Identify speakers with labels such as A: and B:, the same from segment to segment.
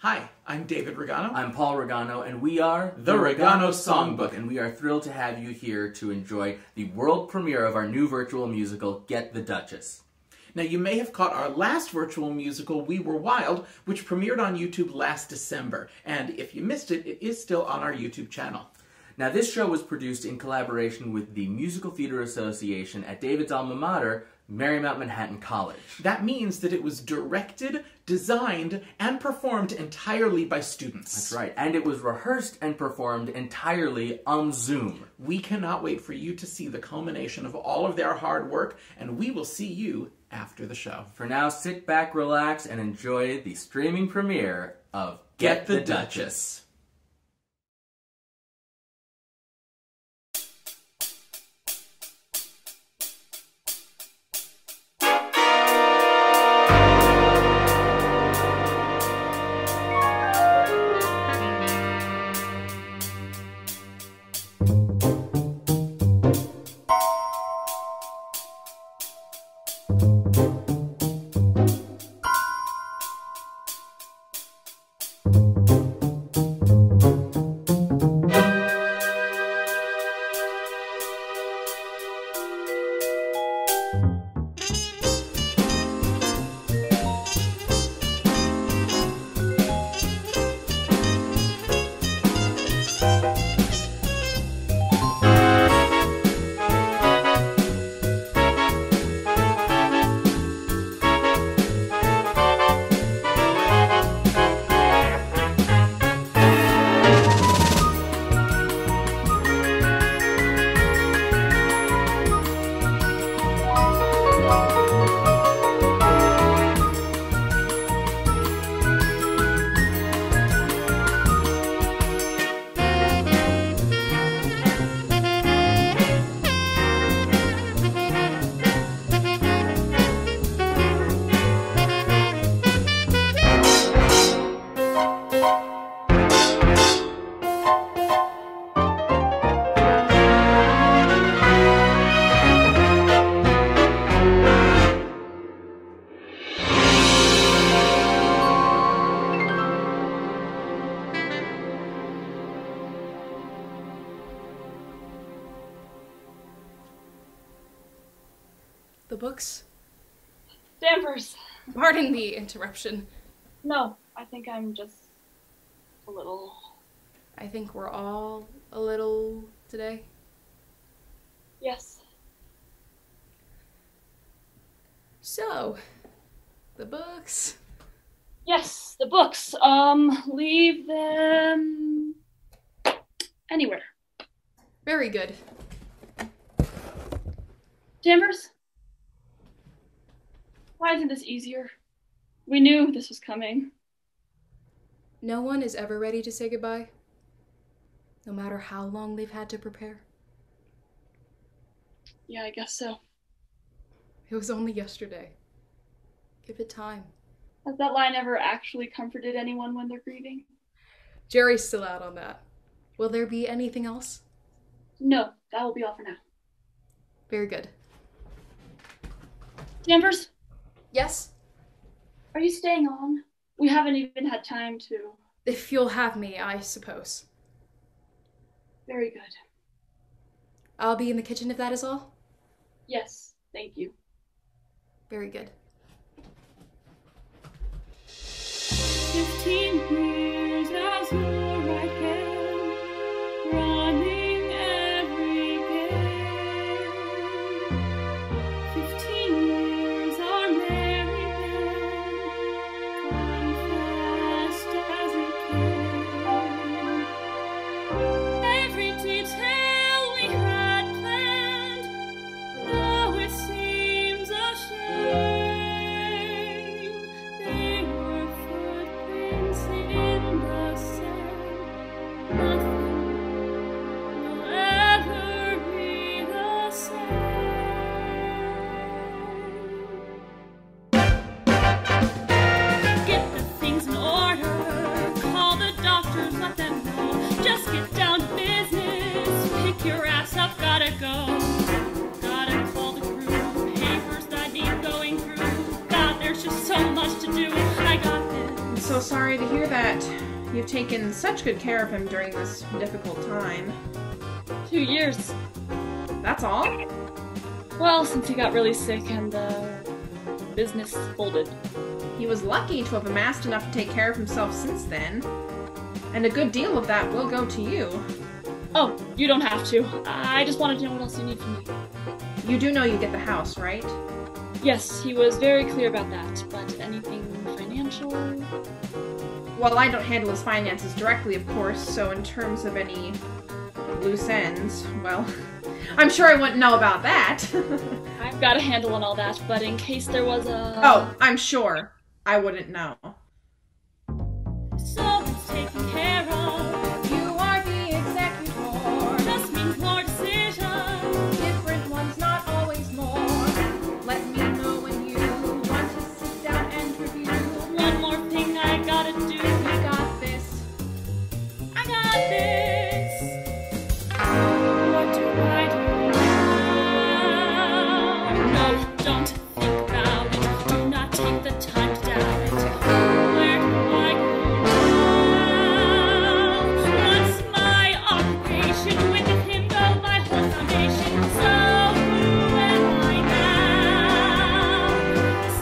A: Hi, I'm David Rigano.
B: I'm Paul Rigano, and we are
A: The Rigano Songbook.
B: And we are thrilled to have you here to enjoy the world premiere of our new virtual musical, Get the Duchess.
A: Now, you may have caught our last virtual musical, We Were Wild, which premiered on YouTube last December. And if you missed it, it is still on our YouTube channel.
B: Now, this show was produced in collaboration with the Musical Theater Association at David's alma mater, Marymount Manhattan College.
A: That means that it was directed, designed, and performed entirely by students.
B: That's right. And it was rehearsed and performed entirely on Zoom.
A: We cannot wait for you to see the culmination of all of their hard work, and we will see you after the show.
B: For now, sit back, relax, and enjoy the streaming premiere of Get the Duchess.
C: The books?
D: Danvers!
C: Pardon the interruption.
D: No, I think I'm just a little...
C: I think we're all a little today.
D: Yes.
C: So, the books.
D: Yes, the books. Leave them... anywhere.
C: Very good.
D: Danvers? Why isn't this easier? We knew this was coming.
C: No one is ever ready to say goodbye, no matter how long they've had to prepare.
D: Yeah, I guess so.
C: It was only yesterday. Give it time.
D: Has that line ever actually comforted anyone when they're grieving?
C: Jerry's still out on that. Will there be anything else?
D: No, that will be all for now.
C: Very good.
D: Danvers?
C: Yes?
D: Are you staying on? We haven't even had time to...
C: If you'll have me, I suppose.
D: Very good.
C: I'll be in the kitchen if that is all?
D: Yes, thank you.
C: Very good.
D: 15 years as your right hand, running every game. 15 years our merry band, going fast as it came. Every detail we had planned, now it seems a shame.
E: sorry to hear that. You've taken such good care of him during this difficult time.
D: 2 years.
E: That's all?
D: Well, since he got really sick and the business folded.
E: He was lucky to have amassed enough to take care of himself since then. And a good deal of that will go to you.
D: Oh, you don't have to. I just wanted to know what else you need from me.
E: You do know you get the house, right?
D: Yes, he was very clear about that, but anything financial?
E: Well, I don't handle his finances directly, of course, so in terms of any loose ends, well, I'm sure I wouldn't know about that.
D: I've got a handle on all that, but in case there was a...
E: Oh, I'm sure I wouldn't know.
D: So it's taken care of.
E: You are the executor.
D: Just means more decisions.
E: Different ones, not always more. Let me know when you want to sit down and review.
D: One more thing I gotta do.
E: We got this.
D: I got this. What do I do now? No, don't think about it. Do not take the time to doubt it. Where do I go now? What's my occupation? With him go my whole foundation. So who am I now?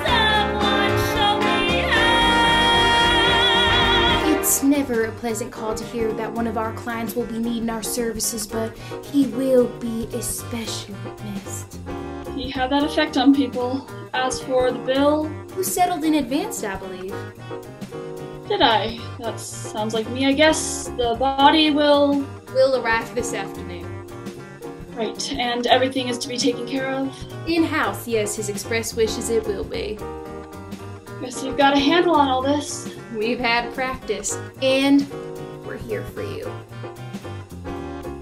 D: Someone show me how.
C: It's never a pleasant call to hear that one of our clients will be needing our services, but he will be especially missed.
D: He had that effect on people. As for the bill,
C: Who settled in advance, I believe.
D: did I? That sounds like me, I guess. The body will...
C: Will arrive this afternoon.
D: Right, and everything is to be taken care of?
C: In-house, yes, his express wishes it will be.
D: Guess you've got a handle on all this.
C: We've had practice, and we're here for you.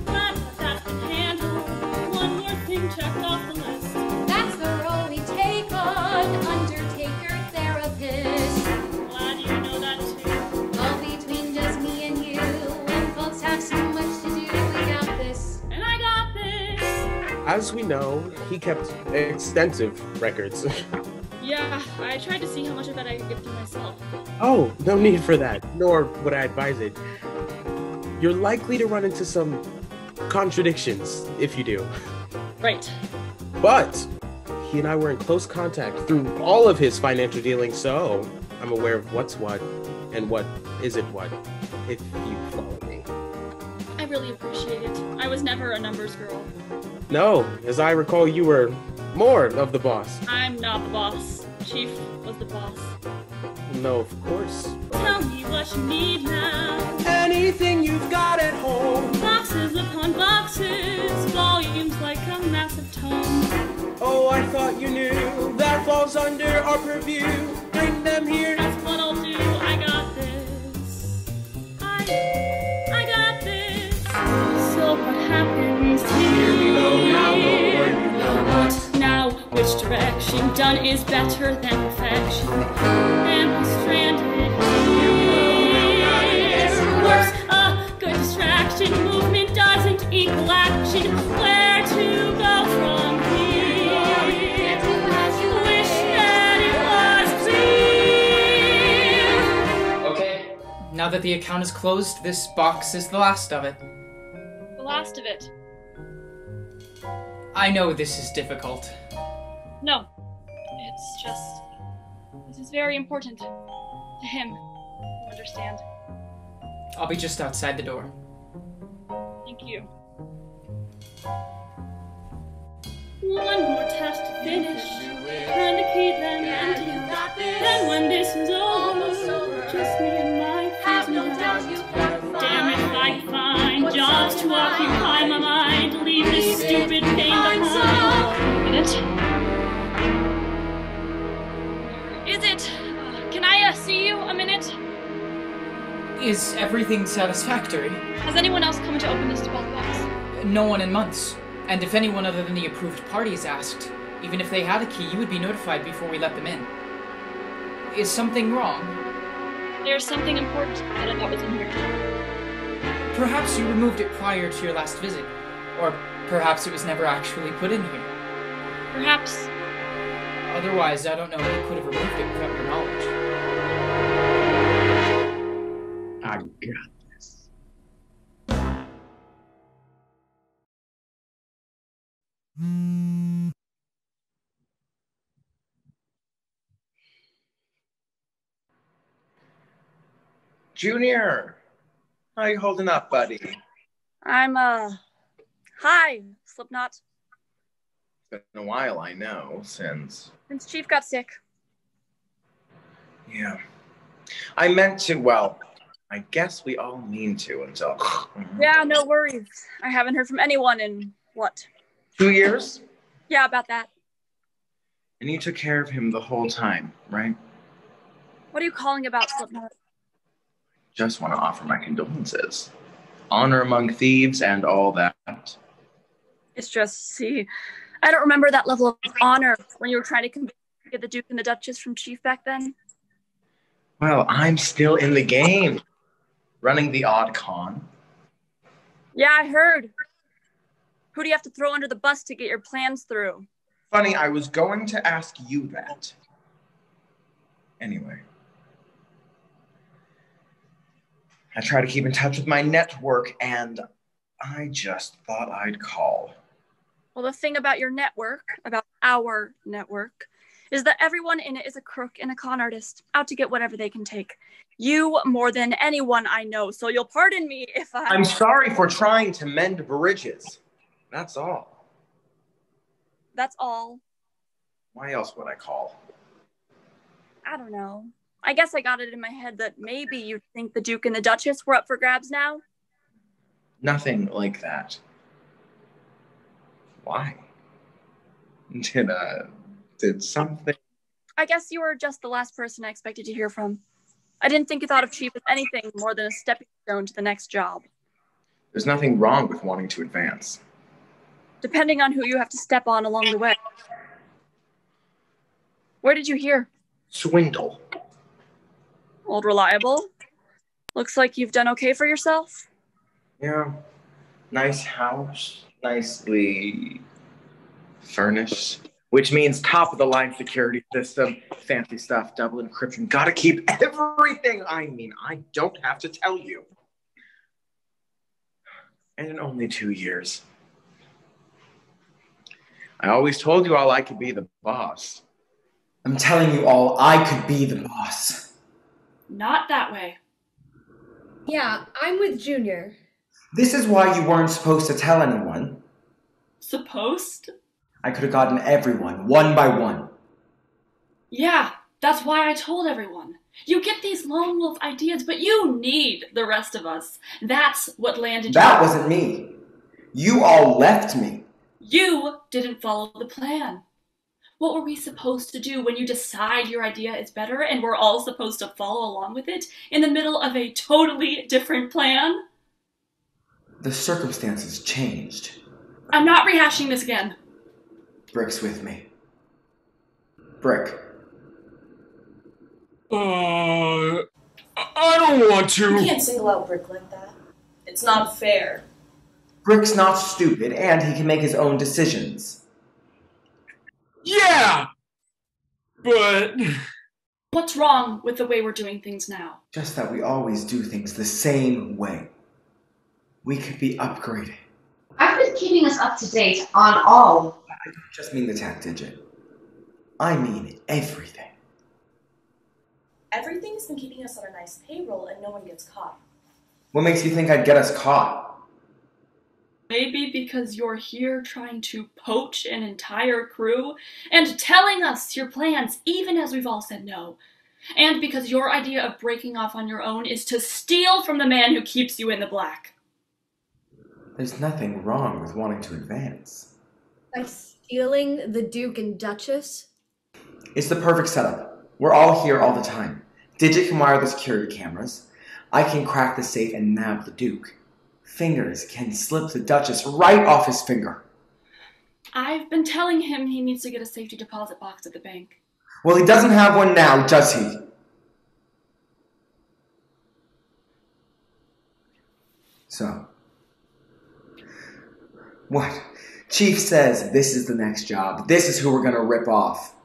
D: Glad that's been handled. One more thing checked off the list.
C: That's the role we take on, undertaker therapist.
D: Glad you know that too.
C: All between just me and you, when folks have so much to do, we got this.
D: And I got this.
F: As we know, he kept extensive records.
D: Yeah, I tried to see how much of it I could give to myself.
F: Oh, no need for that, nor would I advise it. You're likely to run into some contradictions if you do.
D: Right.
F: But he and I were in close contact through all of his financial dealings, so I'm aware of what's what and what isn't what, if you follow me.
D: I really appreciate it. I was never a numbers girl.
F: No, as I recall, you were more of the boss.
D: I'm not the boss. Chief was the boss.
F: No, of course.
D: Tell me what you need now.
F: Anything you've got at home.
D: Boxes upon boxes, volumes like a massive tome.
F: Oh, I thought you knew that falls under our purview. Bring them here.
D: That's what I'll do. I got this. I got this. So what happens here? What now? Which direction? Done is better than perfection. Am I stranded here? Works a good distraction. Movement doesn't equal action. Where to go from here? Wish that it was clear.
G: Okay, now that the account is closed, this box is the last of it.
D: The last of it.
G: I know this is difficult.
D: No. It's just... This is very important. To him. You understand?
G: I'll be just outside the door.
D: Thank you. One more test to finish. Trying to keep them empty. Then when this is over, just me and my freezing doubt. Damn if I can find jobs to occupy my mind. Leave this stupid pain behind. A minute. Is it? Can I see you a minute?
G: Is everything satisfactory?
D: Has anyone else come to open this deposit box?
G: No one in months. And if anyone other than the approved party is asked, even if they had a key, you would be notified before we let them in. Is something wrong?
D: There's something important that I thought was in here.
G: Perhaps you removed it prior to your last visit. Or perhaps it was never actually put in here.
D: Perhaps.
G: Otherwise, I don't know who could have removed it without your knowledge.
F: got this. Junior, how you holding up, buddy?
H: Hi, Slipknot.
F: It's been a while, I know, since
H: Chief got sick.
F: Yeah. I meant to, well, I guess we all mean to until...
H: Yeah, no worries. I haven't heard from anyone in, what?
F: 2 years?
H: Yeah, about that.
F: And you took care of him the whole time, right?
H: What are you calling about, Slipknot?
F: Just want to offer my condolences. Honor among thieves and all that.
H: It's just, see, I don't remember that level of honor when you were trying to get the Duke and the Duchess from Chief back then.
F: Well, I'm still in the game. Running the odd con.
H: Yeah, I heard. Who do you have to throw under the bus to get your plans through?
F: Funny, I was going to ask you that. Anyway. I try to keep in touch with my network, and I just thought I'd call.
H: Well, the thing about your network, about our network, is that everyone in it is a crook and a con artist, out to get whatever they can take. You more than anyone I know, so you'll pardon me if
F: I'm sorry for trying to mend bridges. That's all.
H: That's all.
F: Why else would I call?
H: I don't know. I guess I got it in my head that maybe you think the Duke and the Duchess were up for grabs now.
F: Nothing like that. Why? Did something...
H: I guess you were just the last person I expected to hear from. I didn't think you thought of Chief as anything more than a stepping stone to the next job.
F: There's nothing wrong with wanting to advance.
H: Depending on who you have to step on along the way. Where did you hear?
F: Swindle.
H: Old Reliable. Looks like you've done okay for yourself.
F: Yeah. Nice house. Nicely furnished. Which means top of the line security system. Fancy stuff. Double encryption. Gotta keep everything. I mean, I don't have to tell you. And in only 2 years. I always told you all I could be the boss.
I: I'm telling you all, I could be the boss.
D: Not that way.
J: Yeah, I'm with Junior.
I: This is why you weren't supposed to tell anyone.
D: Supposed?
I: I could have gotten everyone, one by one.
D: Yeah, that's why I told everyone. You get these lone wolf ideas, but you need the rest of us. That's what landed you.
I: That wasn't me. You all left me.
D: You didn't follow the plan. What were we supposed to do when you decide your idea is better and we're all supposed to follow along with it in the middle of a totally different plan?
I: The circumstances changed.
D: I'm not rehashing this again.
I: Brick's with me. Brick.
K: I don't want to.
L: You can't single out Brick like that. It's not fair.
I: Brick's not stupid, and he can make his own decisions.
K: Yeah! But...
D: What's wrong with the way we're doing things now?
I: Just that we always do things the same way. We could be upgraded.
M: I've been keeping us up to date on all.
I: I don't just mean the tech digit. I mean everything.
L: Everything's been keeping us on a nice payroll and no one gets caught.
I: What makes you think I'd get us caught?
D: Maybe because you're here trying to poach an entire crew and telling us your plans even as we've all said no. And because your idea of breaking off on your own is to steal from the man who keeps you in the black.
I: There's nothing wrong with wanting to advance.
J: By stealing the Duke and Duchess?
I: It's the perfect setup. We're all here all the time. Digit can wire the security cameras. I can crack the safe and nab the Duke. Fingers can slip the Duchess right off his finger.
D: I've been telling him he needs to get a safety deposit box at the bank.
I: Well, he doesn't have one now, does he? So, what? Chief says this is the next job. This is who we're gonna rip off.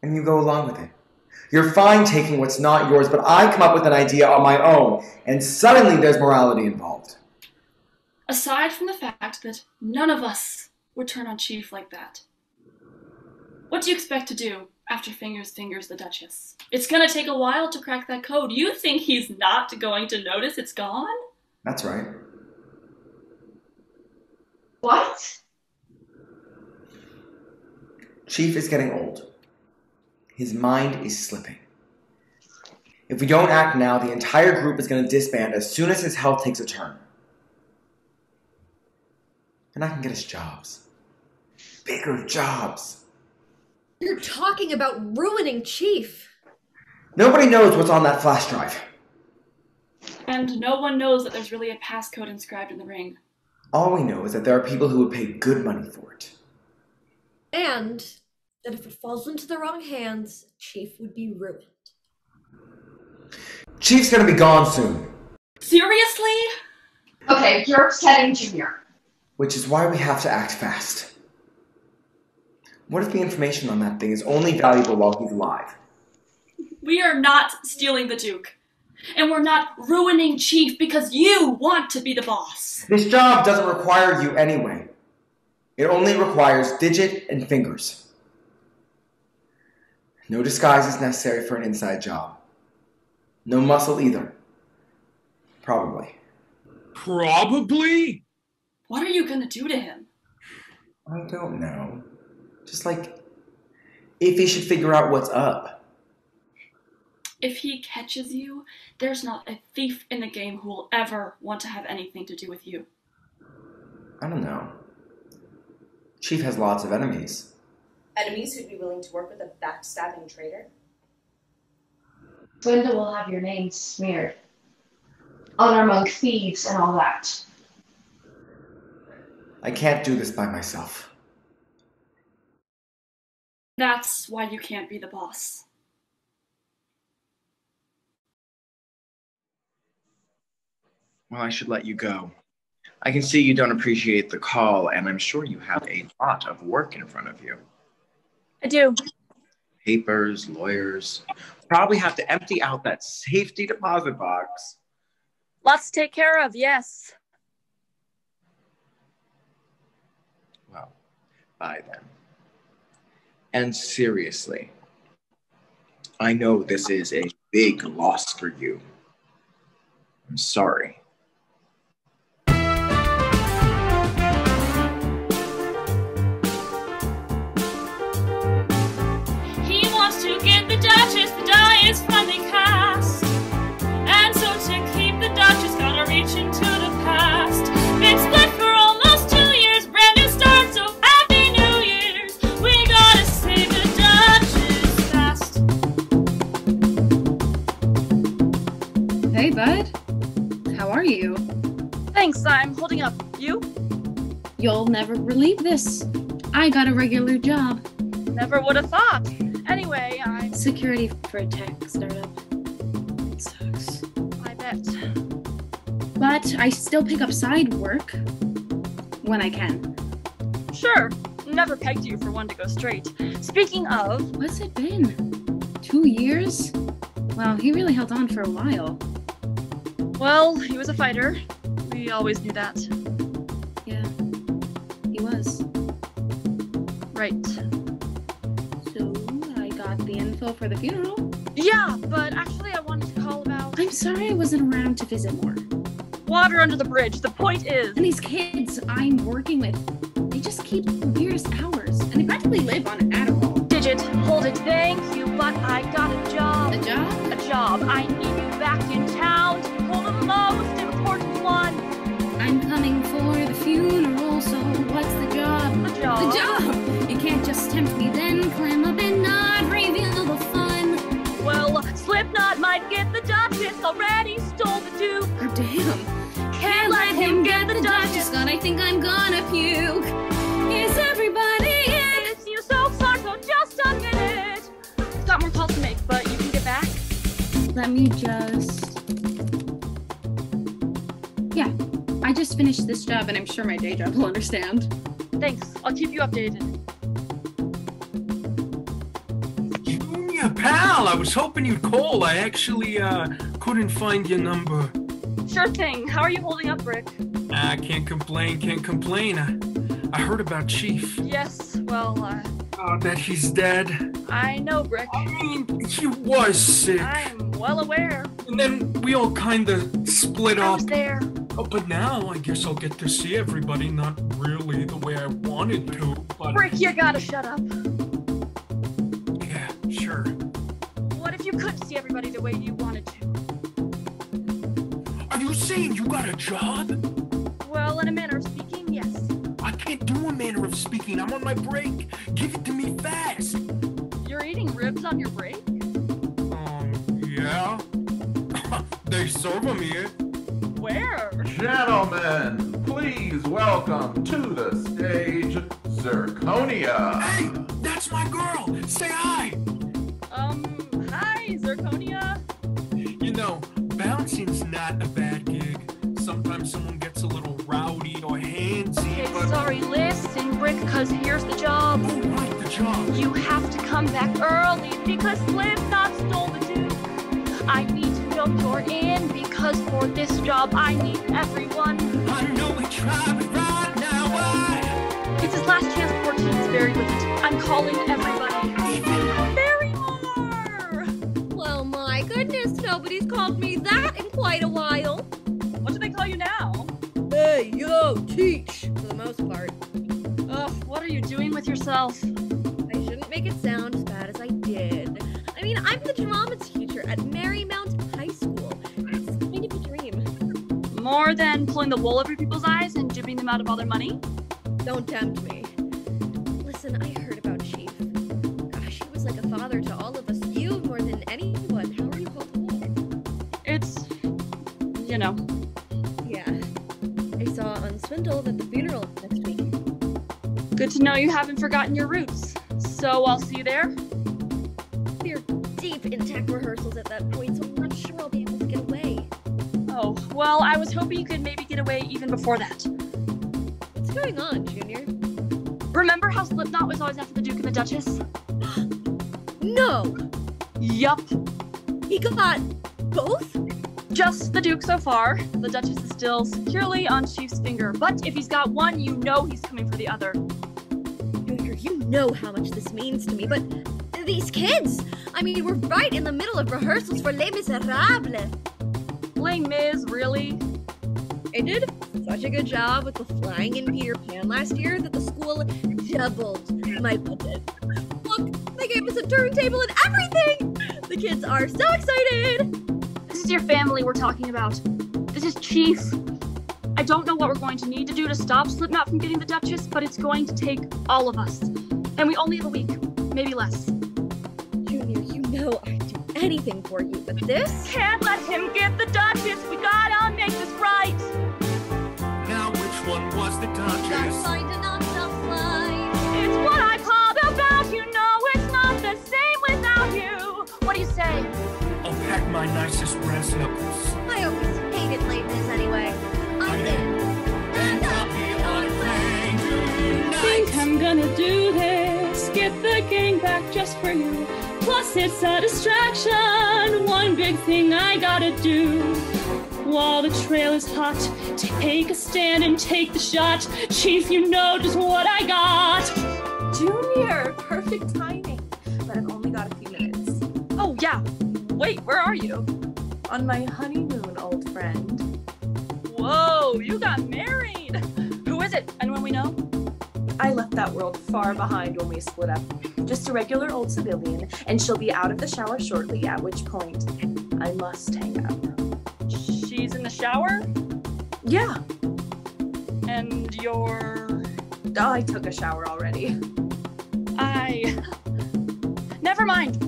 I: And you go along with it. You're fine taking what's not yours, but I come up with an idea on my own, and suddenly there's morality involved.
L: Aside from the fact that none of us would turn on Chief like that, what do you expect to do after fingers the Duchess? It's gonna take a while to crack that code. You think he's not going to notice it's gone?
I: That's right.
M: What?
I: Chief is getting old. His mind is slipping. If we don't act now, the entire group is going to disband as soon as his health takes a turn. And I can get us jobs. Bigger jobs.
J: You're talking about ruining Chief.
I: Nobody knows what's on that flash drive.
L: And no one knows that there's really a passcode inscribed in the ring.
I: All we know is that there are people who would pay good money for it.
J: And that if it falls into the wrong hands, Chief would be ruined.
I: Chief's gonna be gone soon.
L: Seriously?
M: Okay, you're upsetting Junior.
I: Which is why we have to act fast. What if the information on that thing is only valuable while he's alive?
L: We are not stealing the Duke. And we're not ruining Chief because you want to be the boss.
I: This job doesn't require you anyway. It only requires digit and fingers. No disguise is necessary for an inside job. No muscle either. Probably.
K: Probably?
L: What are you gonna do to him?
I: I don't know. Just like, if he should figure out what's up.
L: If he catches you, there's not a thief in the game who will ever want to have anything to do with you.
I: I don't know. Chief has lots of enemies.
L: Enemies who'd be willing to work with a backstabbing traitor?
M: Gwenda will have your name smeared. Honor among thieves and all that.
I: I can't do this by myself.
L: That's why you can't be the boss.
F: Well, I should let you go. I can see you don't appreciate the call, and I'm sure you have a lot of work in front of you.
H: I do.
F: Papers, lawyers. Probably have to empty out that safety deposit box.
H: Lots to take care of, yes.
F: Well, bye then. And seriously, I know this is a big loss for you. I'm sorry.
D: He wants to get the Duchess, the die is finally cast. And so to keep the Duchess, gotta reach into the past. Been split for almost 2 years, brand new start, so happy New Year's. We gotta save the Duchess fast.
E: Hey, bud. How are you?
H: Thanks, I'm holding up. You?
C: You'll never believe this. I got a regular job.
H: Never would have thought. Anyway, I'm...
C: Security for a tech startup.
H: It sucks. I bet.
C: But I still pick up side work when I can.
H: Sure. Never pegged you for one to go straight. Speaking of...
C: What's it been? 2 years? Wow, he really held on for a while.
H: Well, he was a fighter. We always knew that.
C: Yeah, he was.
H: Right.
C: So, I got the info for the funeral.
H: Yeah, but actually I wanted to call about...
C: I'm sorry I wasn't around to visit more.
H: Water under the bridge. The point is...
C: And these kids I'm working with, they just keep the weirdest hours. And they practically live on Adderall.
H: Digit, hold it, thank you, but I got a job.
C: A job?
H: A job. I need you back in town to pull the most important one.
C: I'm coming for the funeral, so what's the job?
H: The job.
C: The job! You can't just tempt me then, climb up and not reveal the fun.
H: Well, Slipknot might get the Duchess, already stole the Duke.
C: Oh, damn. Can't let him get the Duchess, God, I think I'm gonna puke. Is everybody in?
H: It's you so far, so just a minute. Got more calls to make, but you can get back.
C: Let me just... Yeah, I just finished this job and I'm sure my day job will understand.
H: Thanks, I'll keep you updated.
K: Junior! Yeah, pal, I was hoping you'd call. I actually, couldn't find your number.
H: Sure thing. How are you holding up, Rick?
K: I can't complain. I heard about Chief.
H: Yes, well,
K: that he's dead.
H: I know, Brick.
K: I mean, he was sick.
H: I'm well aware.
K: And then we all kinda split up.
H: I was there.
K: Oh, but now I guess I'll get to see everybody, not really the way I wanted to, but...
H: Brick, you gotta shut up.
K: Yeah, sure.
H: What if you could see everybody the way you wanted to?
K: Are you saying you got a job?
H: Well, in a manner of speaking, yes.
K: I can't do a manner of speaking. I'm on my break. Give it to me fast.
H: You're eating ribs on your break?
K: Yeah. They serve them here.
H: Where?
N: Gentlemen, please welcome to the stage, Zirconia.
K: Hey, that's my girl. Say hi.
H: Hi, Zirconia.
K: You know, bouncing's not a bad gig. Sometimes someone gets a little rowdy or handsy,
H: Okay,
K: but...
H: sorry, listen, Brick, because here's the job.
K: Oh, right, the job.
H: You have to come back early because Slipknot stole the Duke. I need to know you're in because for this job I need everyone.
K: I know we try, but right now
H: It's his last chance before Team's buried with it. I'm calling everybody. Barrymore!
J: Well, my goodness, nobody's called me that in quite a while.
H: What do they call you now?
J: Hey, yo, teach, for the most part.
H: Ugh, what are you doing with yourself?
J: I shouldn't make it sound as bad as I did. I mean, I'm the drama teacher at Marymount High School. It's kind of a dream.
H: More than pulling the wool over people's eyes and duping them out of all their money?
J: Don't tempt me. Listen, I heard about Chief. Gosh, he was like a father to all of us. You more than anyone. How are you holding up?
H: It's... you know.
J: Yeah. I saw on Swindle that the funeral is next week.
H: Good to know you haven't forgotten your roots. So I'll see you there?
J: We're deep in tech rehearsals at that point, so I'm not sure I'll be able to get away.
H: Oh, well, I was hoping you could maybe get away even before that.
J: What's going on, Junior?
H: Remember how Slipknot was always after the Duke and the Duchess?
J: No!
H: Yup.
J: He got both?
H: Just the Duke so far. The Duchess is still securely on Chief's finger, but if he's got one, you know he's coming for the other.
J: Junior, you know how much this means to me, but these kids! I mean, we're right in the middle of rehearsals for Les Miserables.
H: Les Mis, really?
J: I did such a good job with the flying in Peter Pan last year that the school doubled my budget. Look, they gave us a turntable and everything! The kids are so excited!
H: This is your family we're talking about. This is Chief. I don't know what we're going to need to do to stop Slipknot from getting the Duchess, but it's going to take all of us. And we only have a week, maybe less.
J: Junior, you know I'd do anything for you, but this?
H: Can't let him get the Duchess! We gotta make this right!
K: Now which one was the Duchess?
J: Gotta find a non-self-line.
H: It's what I called about, you know it's not the same without you! What do you say?
K: I'll pack my nicest brass knuckles.
J: I always hated late Miss anyway. I'm in.
K: And I'll be on plane tonight.
D: Think I'm gonna do this, get the gang back just for you. Plus it's a distraction, one big thing I gotta do. While the trail is hot, take a stand and take the shot. Chief, you know just what I got.
E: Junior, perfect timing. But I've only got a few minutes.
H: Oh, yeah. Wait, where are you?
E: On my honeymoon, old friend.
H: Whoa, you got married. Who is it? Anyone we know?
E: I left that world far behind when we split up. Just a regular old civilian, and she'll be out of the shower shortly, at which point I must hang up.
H: She's in the shower?
E: Yeah.
H: And you're...
E: Oh, I took a shower already.
H: Never mind.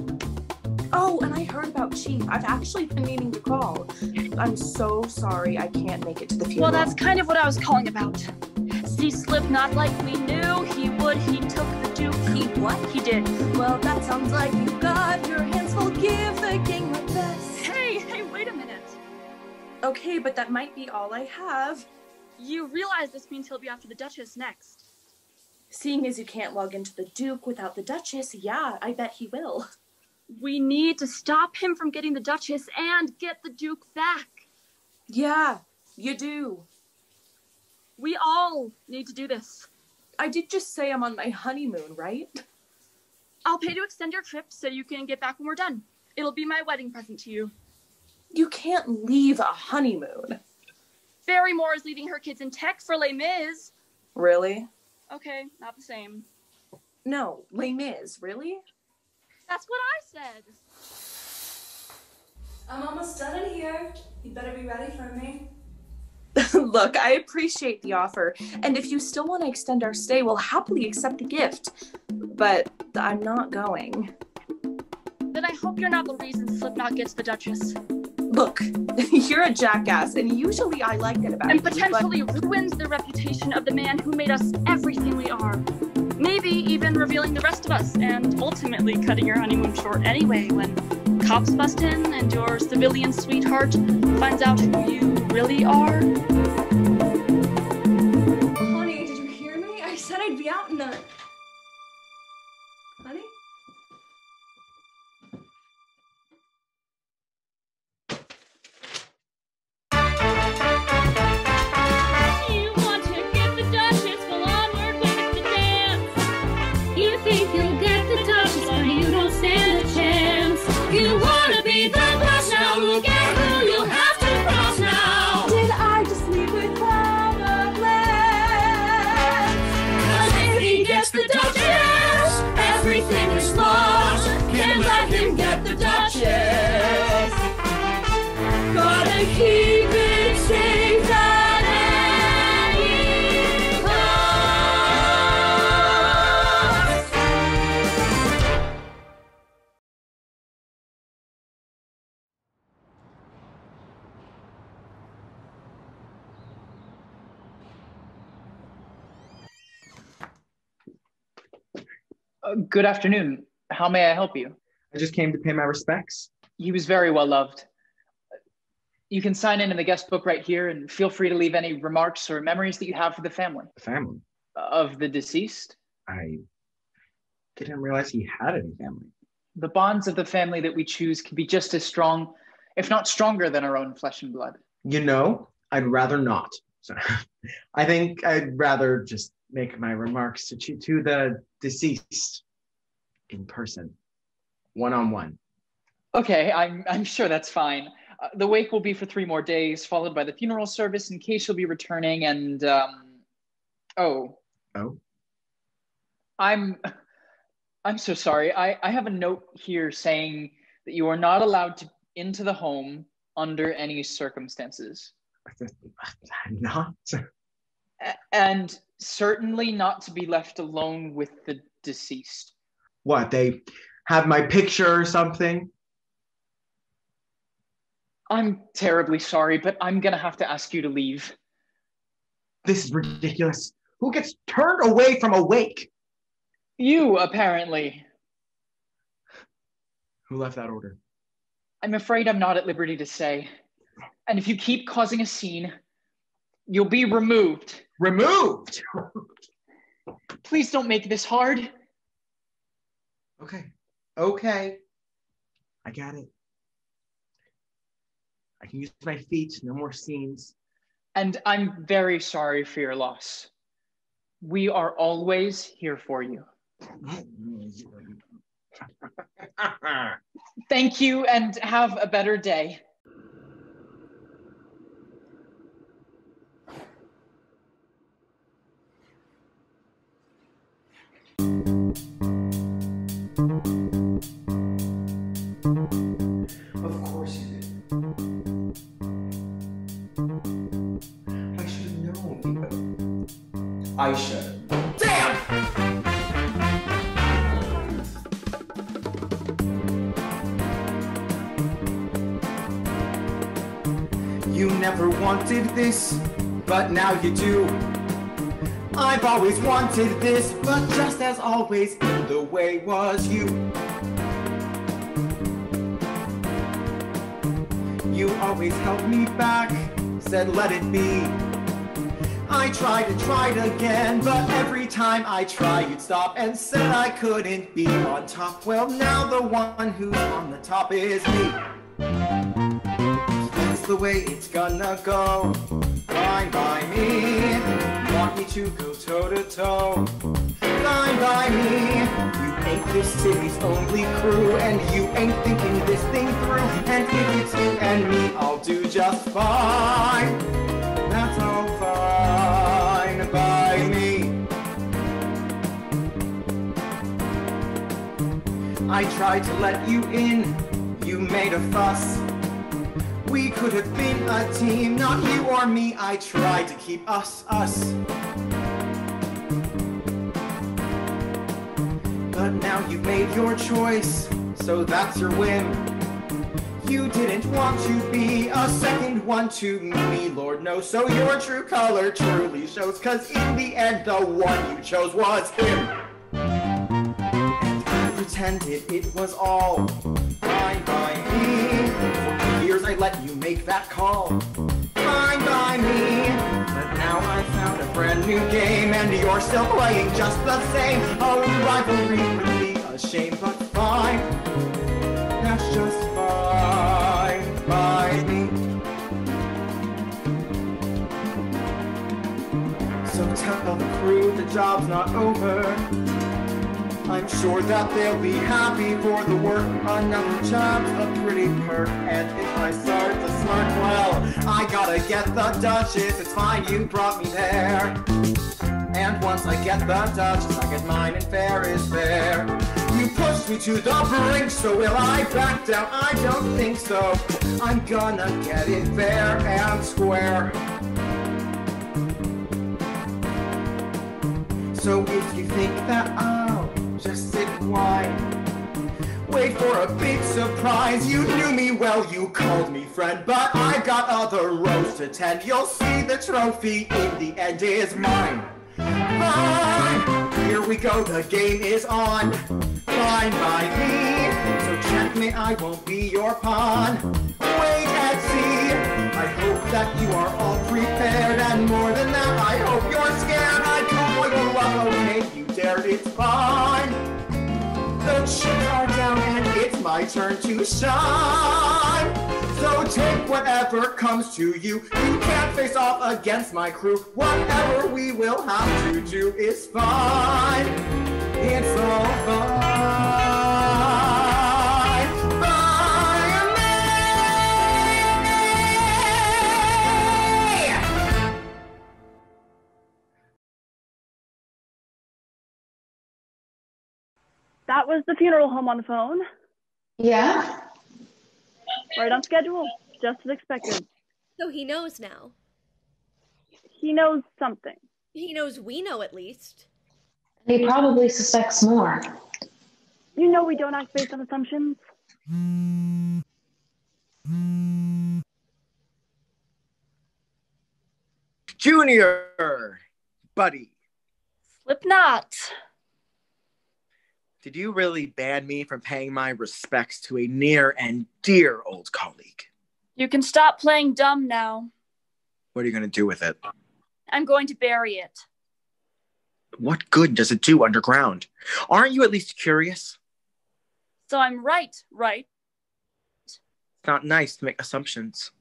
E: Oh, and I heard about Chief. I've actually been meaning to call. I'm so sorry I can't make it to the funeral.
H: Well, that's kind of what I was calling about. See Slipknot like we knew he would. He took the Duke.
E: He what?
H: He did.
E: Well, that sounds like you got your hands full. Give the king my best.
H: Hey, wait a minute.
E: Okay, but that might be all I have.
H: You realize this means he'll be after the Duchess next.
E: Seeing as you can't log into the Duke without the Duchess, yeah, I bet he will.
H: We need to stop him from getting the Duchess and get the Duke back.
O: Yeah, you do.
H: We all need to do this.
O: I did just say I'm on my honeymoon, right?
H: I'll pay to extend your trip so you can get back when we're done. It'll be my wedding present to you.
O: You can't leave a honeymoon.
H: Barrymore is leaving her kids in tech for Les Mis.
O: Really?
H: Okay, not the same.
O: No, Les Mis, really?
H: That's what I said.
P: I'm almost done in here. You better be ready for me.
O: Look, I appreciate the offer, and if you still want to extend our stay, we'll happily accept the gift. But I'm not going.
H: Then I hope you're not the reason Slipknot gets the Duchess.
O: Look, you're a jackass, and usually I like that about you.
H: And potentially ruins the reputation of the man who made us everything we are. Maybe even revealing the rest of us, and ultimately cutting your honeymoon short anyway when cops bust in and your civilian sweetheart finds out who you really are.
P: Honey, did you hear me? I said I'd be out in the... Honey?
D: You want to get the Duchess, well onward with the dance. You think you'll get the Duchess, but you don't stand a chance. You wanna be the boss now, look at who you'll have to cross now.
P: Did I just leave without a glance?
D: 'Cause if he gets the Duchess, everything is lost. Can't let him get the Duchess. Gotta keep it safe at any cost.
G: Good afternoon. How may I help you?
I: I just came to pay my respects.
G: He was very well loved. You can sign in the guest book right here and feel free to leave any remarks or memories that you have for the family.
I: The family?
G: Of the deceased.
I: I didn't realize he had any family.
G: The bonds of the family that we choose can be just as strong, if not stronger than our own flesh and blood.
I: You know, I'd rather not. So, I think I'd rather just make my remarks to the deceased in person, one-on-one.
G: Okay, I'm sure that's fine. The wake will be for 3 more days, followed by the funeral service in case you'll be returning, and Oh? I'm so sorry. I have a note here saying that you are not allowed into the home under any circumstances.
I: I'm not.
G: And certainly not to be left alone with the deceased.
I: What, they have my picture or something?
G: I'm terribly sorry, but I'm gonna have to ask you to leave.
I: This is ridiculous. Who gets turned away from a wake?
G: You, apparently.
I: Who left that order?
G: I'm afraid I'm not at liberty to say. And if you keep causing a scene, you'll be removed.
I: Removed?
G: Please don't make this hard.
I: Okay. I got it. I can use my feet, no more scenes.
G: And I'm very sorry for your loss. We are always here for you. Thank you, and have a better day.
I: Of course you did. I should have known. I should have. Damn! You never wanted this, but now you do. I've always wanted this, but just as always, in the way was you. You always held me back, said let it be. I tried and tried again, but every time I tried, you'd stop and said I couldn't be on top. Well, now the one who's on the top is me. That's the way it's gonna go. Fine by me. Want me to go toe to toe? Fine by me. You ain't this city's only crew, and you ain't thinking this thing through. And if it's you and me, I'll do just fine. That's all fine by me. I tried to let you in, you made a fuss. We could have been a team, not you or me. I tried to keep us. But now you've made your choice, so that's your whim. You didn't want to be a second one to me, Lord knows. So your true color truly shows, 'cause in the end the one you chose was him. And I pretended it was all fine by me. For years I let you make that call, fine by me. But now I found a brand new game, and you're still playing just the same. Oh, rivalry would be a shame, but fine. That's just fine by me. So tell the crew the job's not over. I'm sure that they'll be happy for the work. Another job's a pretty perk, and if I start to smirk, well, I gotta get the Duchess. It's fine, you brought me there. And once I get the Duchess, I get mine, and fair is fair. You pushed me to the brink, so will I back down? I don't think so. I'm gonna get it fair and square. So if you think that I'll just sit and whine, wait for a big surprise. You knew me well, you called me friend, but I got other rows to tend. You'll see the trophy in the end is mine. Fine, here we go, the game is on. Fine by me, so checkmate, I won't be your pawn. Wait and see, I hope that you are all prepared, and more than that, I hope you're scared. I call you up, okay, you dared, it's fine. The chips are down and it's my turn to shine. So take whatever comes to you. You can't face off against my crew. Whatever we will have to do is fine. It's all fine by me.
H: That was the funeral home on the phone.
M: Yeah?
H: Right on schedule, just as expected.
J: So he knows now.
H: He knows something.
J: He knows we know at least.
M: He probably suspects more.
H: You know we don't act based on assumptions.
F: Junior! Buddy.
H: Slipknot.
F: Did you really ban me from paying my respects to a near and dear old colleague?
H: You can stop playing dumb now.
F: What are you going to do with it?
H: I'm going to bury it.
F: What good does it do underground? Aren't you at least curious?
H: So I'm right?
F: It's not nice to make assumptions.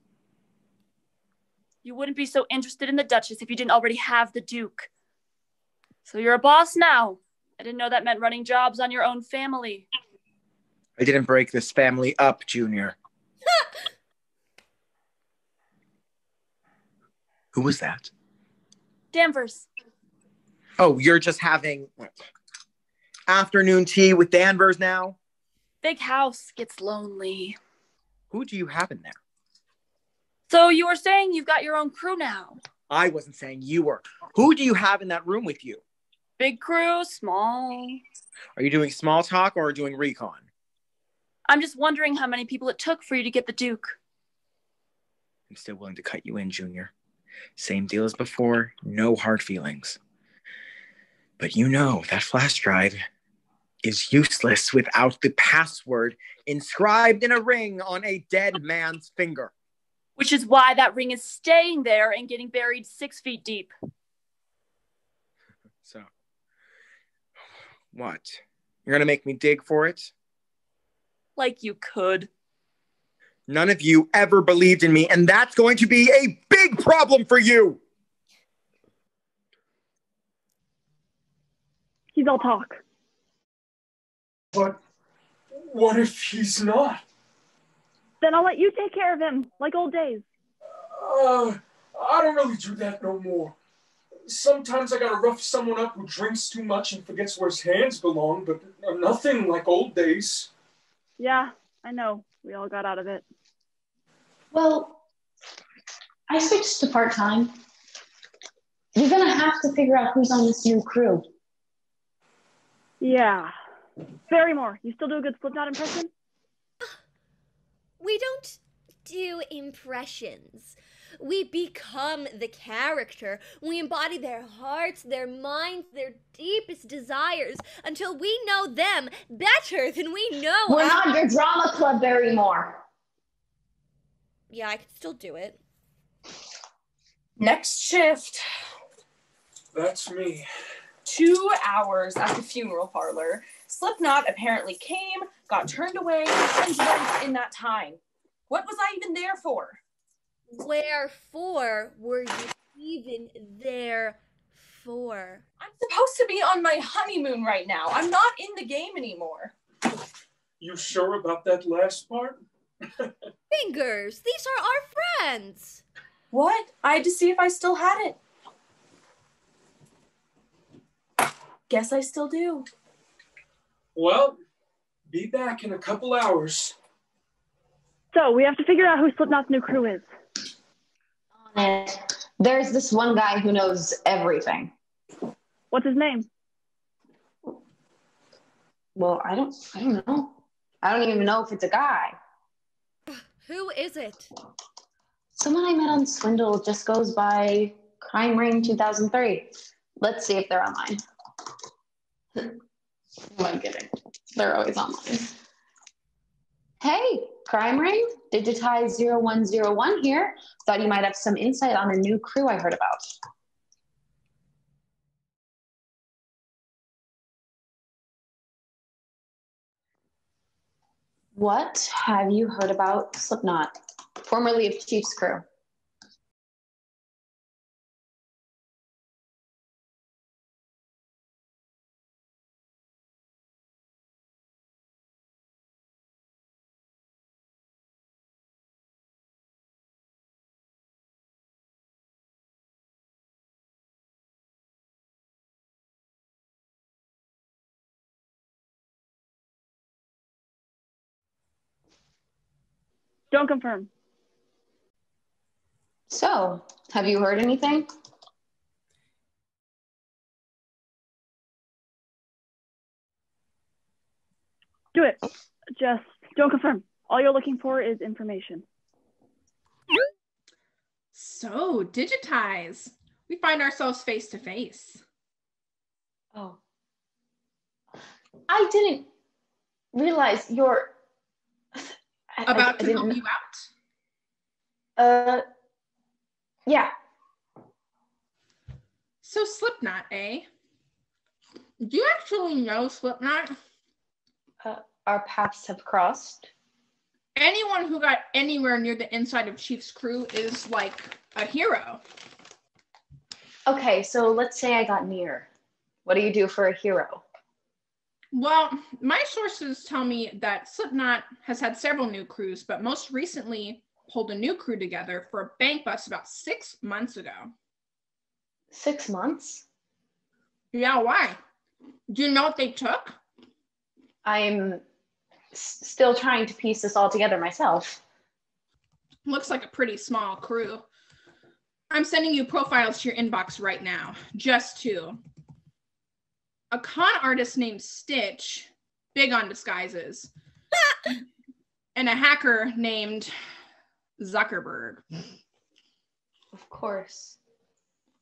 H: You wouldn't be so interested in the Duchess if you didn't already have the Duke. So you're a boss now. I didn't know that meant running jobs on your own family.
F: I didn't break this family up, Junior. Who was that?
H: Danvers.
F: Oh, you're just having afternoon tea with Danvers now?
H: Big house gets lonely.
F: Who do you have in there?
H: So you were saying you've got your own crew now?
F: I wasn't saying you were. Who do you have in that room with you?
H: Big crew, small.
F: Are you doing small talk or doing recon?
H: I'm just wondering how many people it took for you to get the Duke.
F: I'm still willing to cut you in, Junior. Same deal as before, no hard feelings. But you know that flash drive is useless without the password inscribed in a ring on a dead man's finger.
H: Which is why that ring is staying there and getting buried 6 feet deep.
F: So, what? You're gonna make me dig for it?
H: Like you could.
F: None of you ever believed in me, and that's going to be a big problem for you!
Q: He's all talk.
K: But what if he's not?
Q: Then I'll let you take care of him, like old days.
K: I don't really do that no more. Sometimes I gotta rough someone up who drinks too much and forgets where his hands belong, but nothing like old days.
Q: Yeah, I know. We all got out of it.
M: Well, I switched to part-time. You're gonna have to figure out who's on this new crew.
Q: Yeah. Barrymore, you still do a good Slipknot impression?
J: We don't do impressions. We become the character. We embody their hearts, their minds, their deepest desires until we know them better than we know.
M: We're not your drama club, Barrymore.
J: Yeah, I could still do it.
O: Next shift.
K: That's me.
O: 2 hours at the funeral parlor. Slipknot apparently came, got turned away, and left in that time. What was I even there for?
J: Wherefore were you even there for?
O: I'm supposed to be on my honeymoon right now. I'm not in the game anymore.
K: You sure about that last part?
J: Fingers, these are our friends.
O: What? I had to see if I still had it. Guess I still do.
K: Well, be back in a couple hours.
Q: So, we have to figure out who Slipknot's new crew is.
M: There's this one guy who knows everything.
Q: What's his name?
M: Well, I don't know. I don't even know if it's a guy.
J: Who is it?
M: Someone I met on Swindle just goes by Crime Ring 2003. Let's see if they're online. Who am I kidding? They're always online. Hey, Crime Ring, Digitize 0101 here. Thought you might have some insight on a new crew I heard about. What have you heard about Slipknot, formerly of Chief's crew?
Q: Don't confirm.
M: So, have you heard anything?
Q: Do it. Just don't confirm. All you're looking for is information.
E: So, digitize. We find ourselves face to face.
M: Oh. I didn't realize you're...
E: About to help you out?
M: Yeah.
E: So Slipknot, eh? Do you actually know Slipknot?
M: Our paths have crossed.
E: Anyone who got anywhere near the inside of Chief's crew is like a hero.
M: Okay, so let's say I got near. What do you do for a hero?
E: Well, my sources tell me that Slipknot has had several new crews, but most recently pulled a new crew together for a bank bust about 6 months ago.
M: 6 months?
E: Yeah, why? Do you know what they took?
M: I'm still trying to piece this all together myself.
E: Looks like a pretty small crew. I'm sending you profiles to your inbox right now. Just 2. A con artist named Stitch, big on disguises, and a hacker named Zuckerberg.
M: Of course.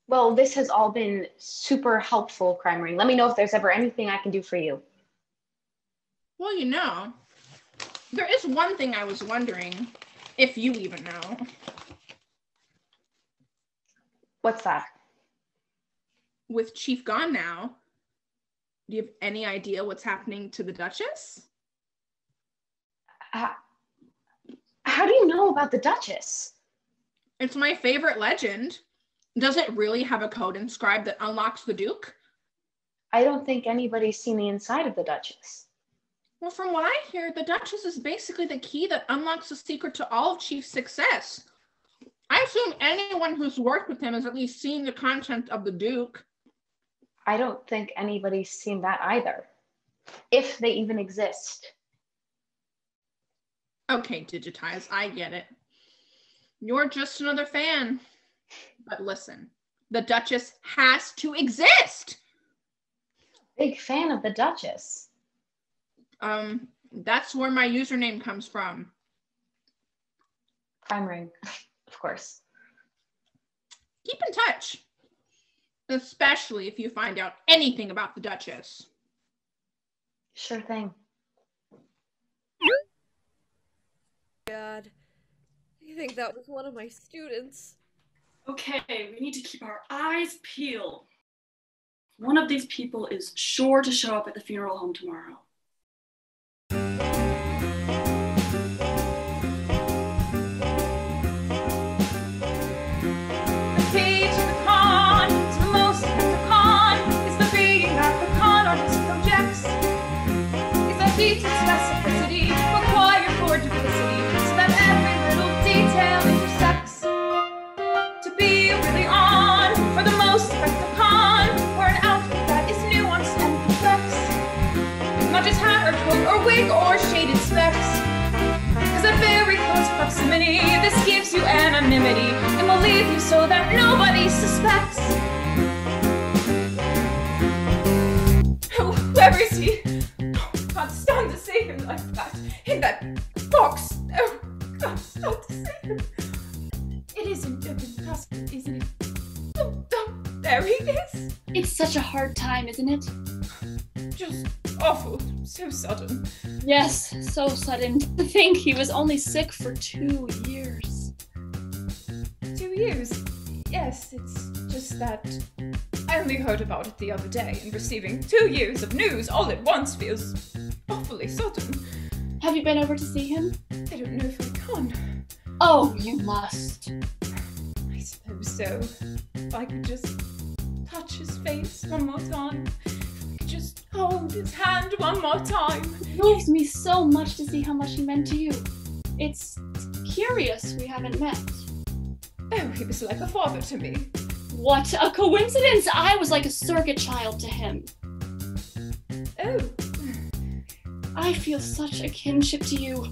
M: Well, this has all been super helpful, Crime Ring. Let me know if there's ever anything I can do for you.
E: Well, you know, there is one thing I was wondering, if you even know.
M: What's that?
E: with Chief gone now, do you have any idea what's happening to the Duchess?
M: How do you know about the Duchess?
E: It's my favorite legend. Does it really have a code inscribed that unlocks the Duke?
M: I don't think anybody's seen the inside of the Duchess.
E: Well, from what I hear, the Duchess is basically the key that unlocks the secret to all of Chief's success. I assume anyone who's worked with him has at least seen the content of the Duke.
M: I don't think anybody's seen that either, if they even exist.
E: Okay, Digitize, I get it. You're just another fan. But listen, the Duchess has to exist!
M: Big fan of the Duchess.
E: That's where my username comes from.
M: Crime Ring, of course.
E: Keep in touch. Especially if you find out anything about the Duchess.
M: Sure thing.
J: God, I think that was one of my students.
L: Okay, we need to keep our eyes peeled. One of these people is sure to show up at the funeral home tomorrow.
P: Heat and specificity required for duplicity, so that every little detail intersects. To be really on for the most effective con, or an outfit that is nuanced and complex. Not just hat or coat or wig or shaded specs. Cause at very close proximity, this gives you anonymity and will leave you so that nobody suspects. Oh, where is he? Can't stand to see him like that, in that box. Oh, can't stand to see him. It isn't open casket, isn't it? Oh, there he is.
L: It's such a hard time, isn't it?
P: Just awful, so sudden.
L: Yes, so sudden. To think he was only sick for 2 years.
P: 2 years? Yes, it's just that I only heard about it the other day, and receiving 2 years of news all at once feels awfully sudden.
L: Have you been over to see him?
P: I don't know if I can.
L: Oh, you must.
P: I suppose so. If I could just touch his face one more time. If I could just hold his hand one more time.
L: It moves me so much to see how much he meant to you. It's curious we haven't met.
P: Oh, he was like a father to me.
L: What a coincidence! I was like a surrogate child to him.
P: Oh.
L: I feel such a kinship to you.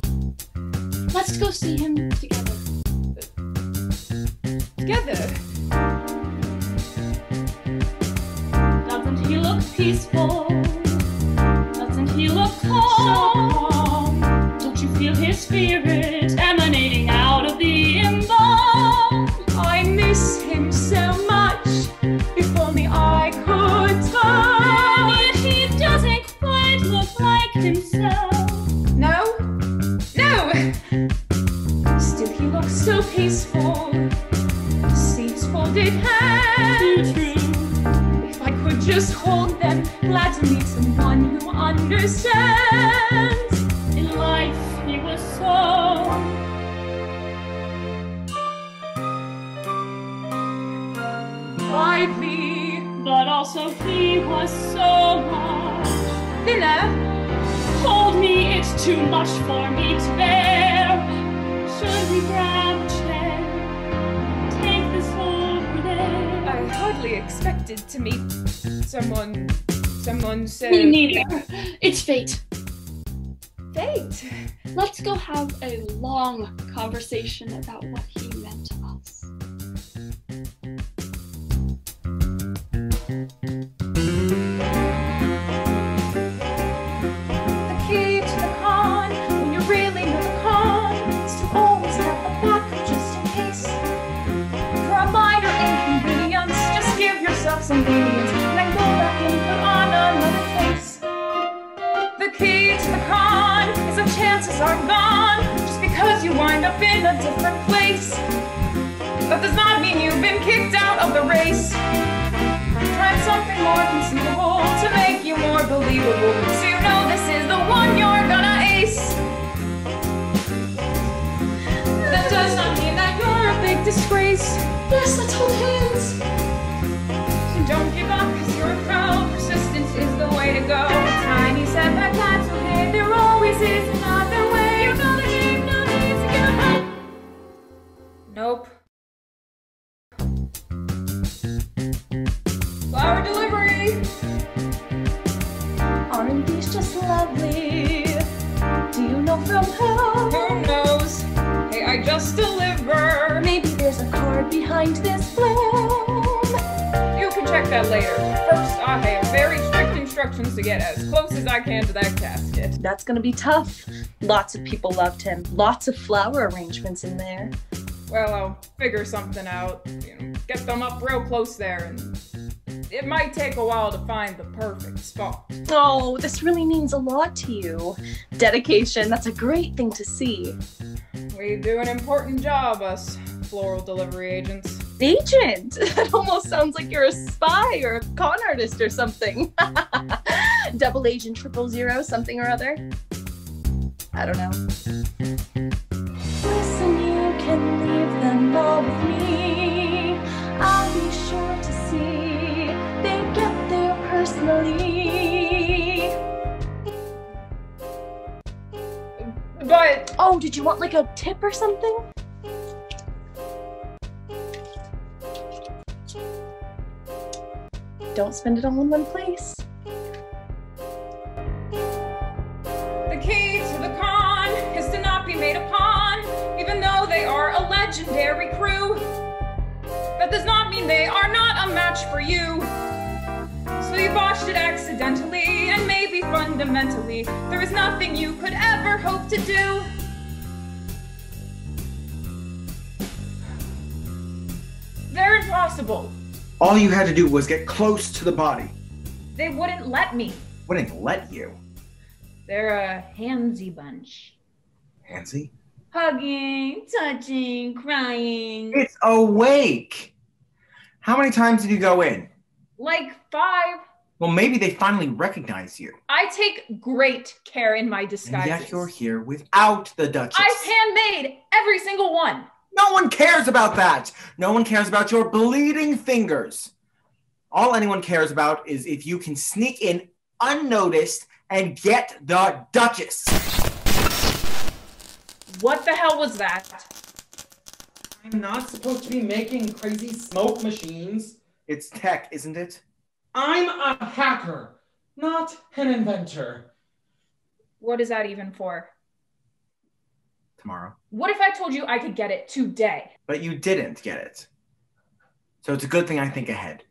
L: Let's go see him together.
P: Together?
L: Doesn't he look peaceful? Doesn't he look calm? Don't you feel his spirit emanating out of the embalm?
P: I miss him so much. If only I could turn.
L: Yet he doesn't quite look like himself.
P: No? No! Still he looks so peaceful. See his folded hands.
L: True.
P: If I could just hold them, glad to meet someone who understands.
L: In life he was so
P: lively,
L: but also he was so much
P: thinner.
L: Hold me, it's too much for me to bear. Should we grab a chair? Take this over there.
P: I hardly expected to meet someone so...
L: Me neither. It's fate.
P: Fate?
L: Let's go have a long conversation about what he meant to us.
P: The key to the con, when you really know the con, is to always have a backup just in case. For a minor inconvenience, just give yourself some lenience, and then go back and put on another face. The key to the con is that chances are gone, just because you wind up in a different place. That does not mean you've been kicked out of the race. Try unbelievable. So you know this is the one you're gonna ace. That does not mean that you're a big disgrace. Yes, let's hold hands. So don't give up, cause you're a pro. Persistence is the way to go. Tiny setback, that's okay. There always is another way. You know the game, no need to give up. Nope. Flower delivery. Aren't these just lovely? Do you know from who? Who knows? Hey, I just deliver. Maybe there's a card behind this bloom. You can check that later. First, I have very strict instructions to get as close as I can to that casket.
O: That's gonna be tough. Lots of people loved him. Lots of flower arrangements in there.
P: Well, I'll figure something out. Get them up real close there, and it might take a while to find the perfect spot.
O: Oh, this really means a lot to you. Dedication, that's a great thing to see.
P: We do an important job, us floral delivery agents.
O: Agent? That almost sounds like you're a spy or a con artist or something. Double agent 000 something or other. I don't know. Listen, you can leave them all with me. I'll be sure to see they get there personally.
P: But...
O: Oh, did you want like a tip or something? Don't spend it all in one place.
P: The key to the con is to not be made a pawn, even though they are a legendary crew. That does not mean they are not a match for you. So you botched it accidentally, and maybe fundamentally, there is nothing you could ever hope to do. They're impossible.
I: All you had to do was get close to the body.
P: They wouldn't let me.
I: Wouldn't let you.
P: They're a handsy bunch.
I: Handsy?
P: Hugging, touching, crying.
I: It's awake! How many times did you go in?
P: Like 5.
I: Well, maybe they finally recognize you.
P: I take great care in my disguises.
I: And yet you're here without the Duchess.
P: I handmade every single one.
I: No one cares about that. No one cares about your bleeding fingers. All anyone cares about is if you can sneak in unnoticed and get the Duchess.
P: What the hell was that?
A: I'm not supposed to be making crazy smoke machines.
I: It's tech, isn't it?
A: I'm a hacker, not an inventor.
P: What is that even for?
I: Tomorrow.
P: What if I told you I could get it today?
I: But you didn't get it. So it's a good thing I think ahead.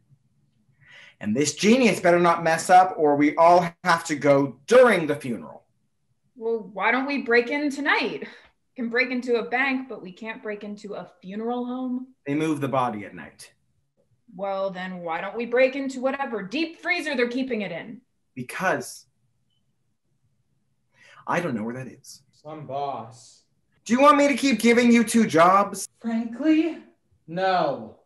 I: And this genius better not mess up or we all have to go during the funeral.
P: Well, why don't we break in tonight? We can break into a bank, but we can't break into a funeral home.
I: They move the body at night.
P: Well, then why don't we break into whatever deep freezer they're keeping it in?
I: Because I don't know where that is.
A: Some boss.
I: Do you want me to keep giving you 2 jobs?
A: Frankly, no.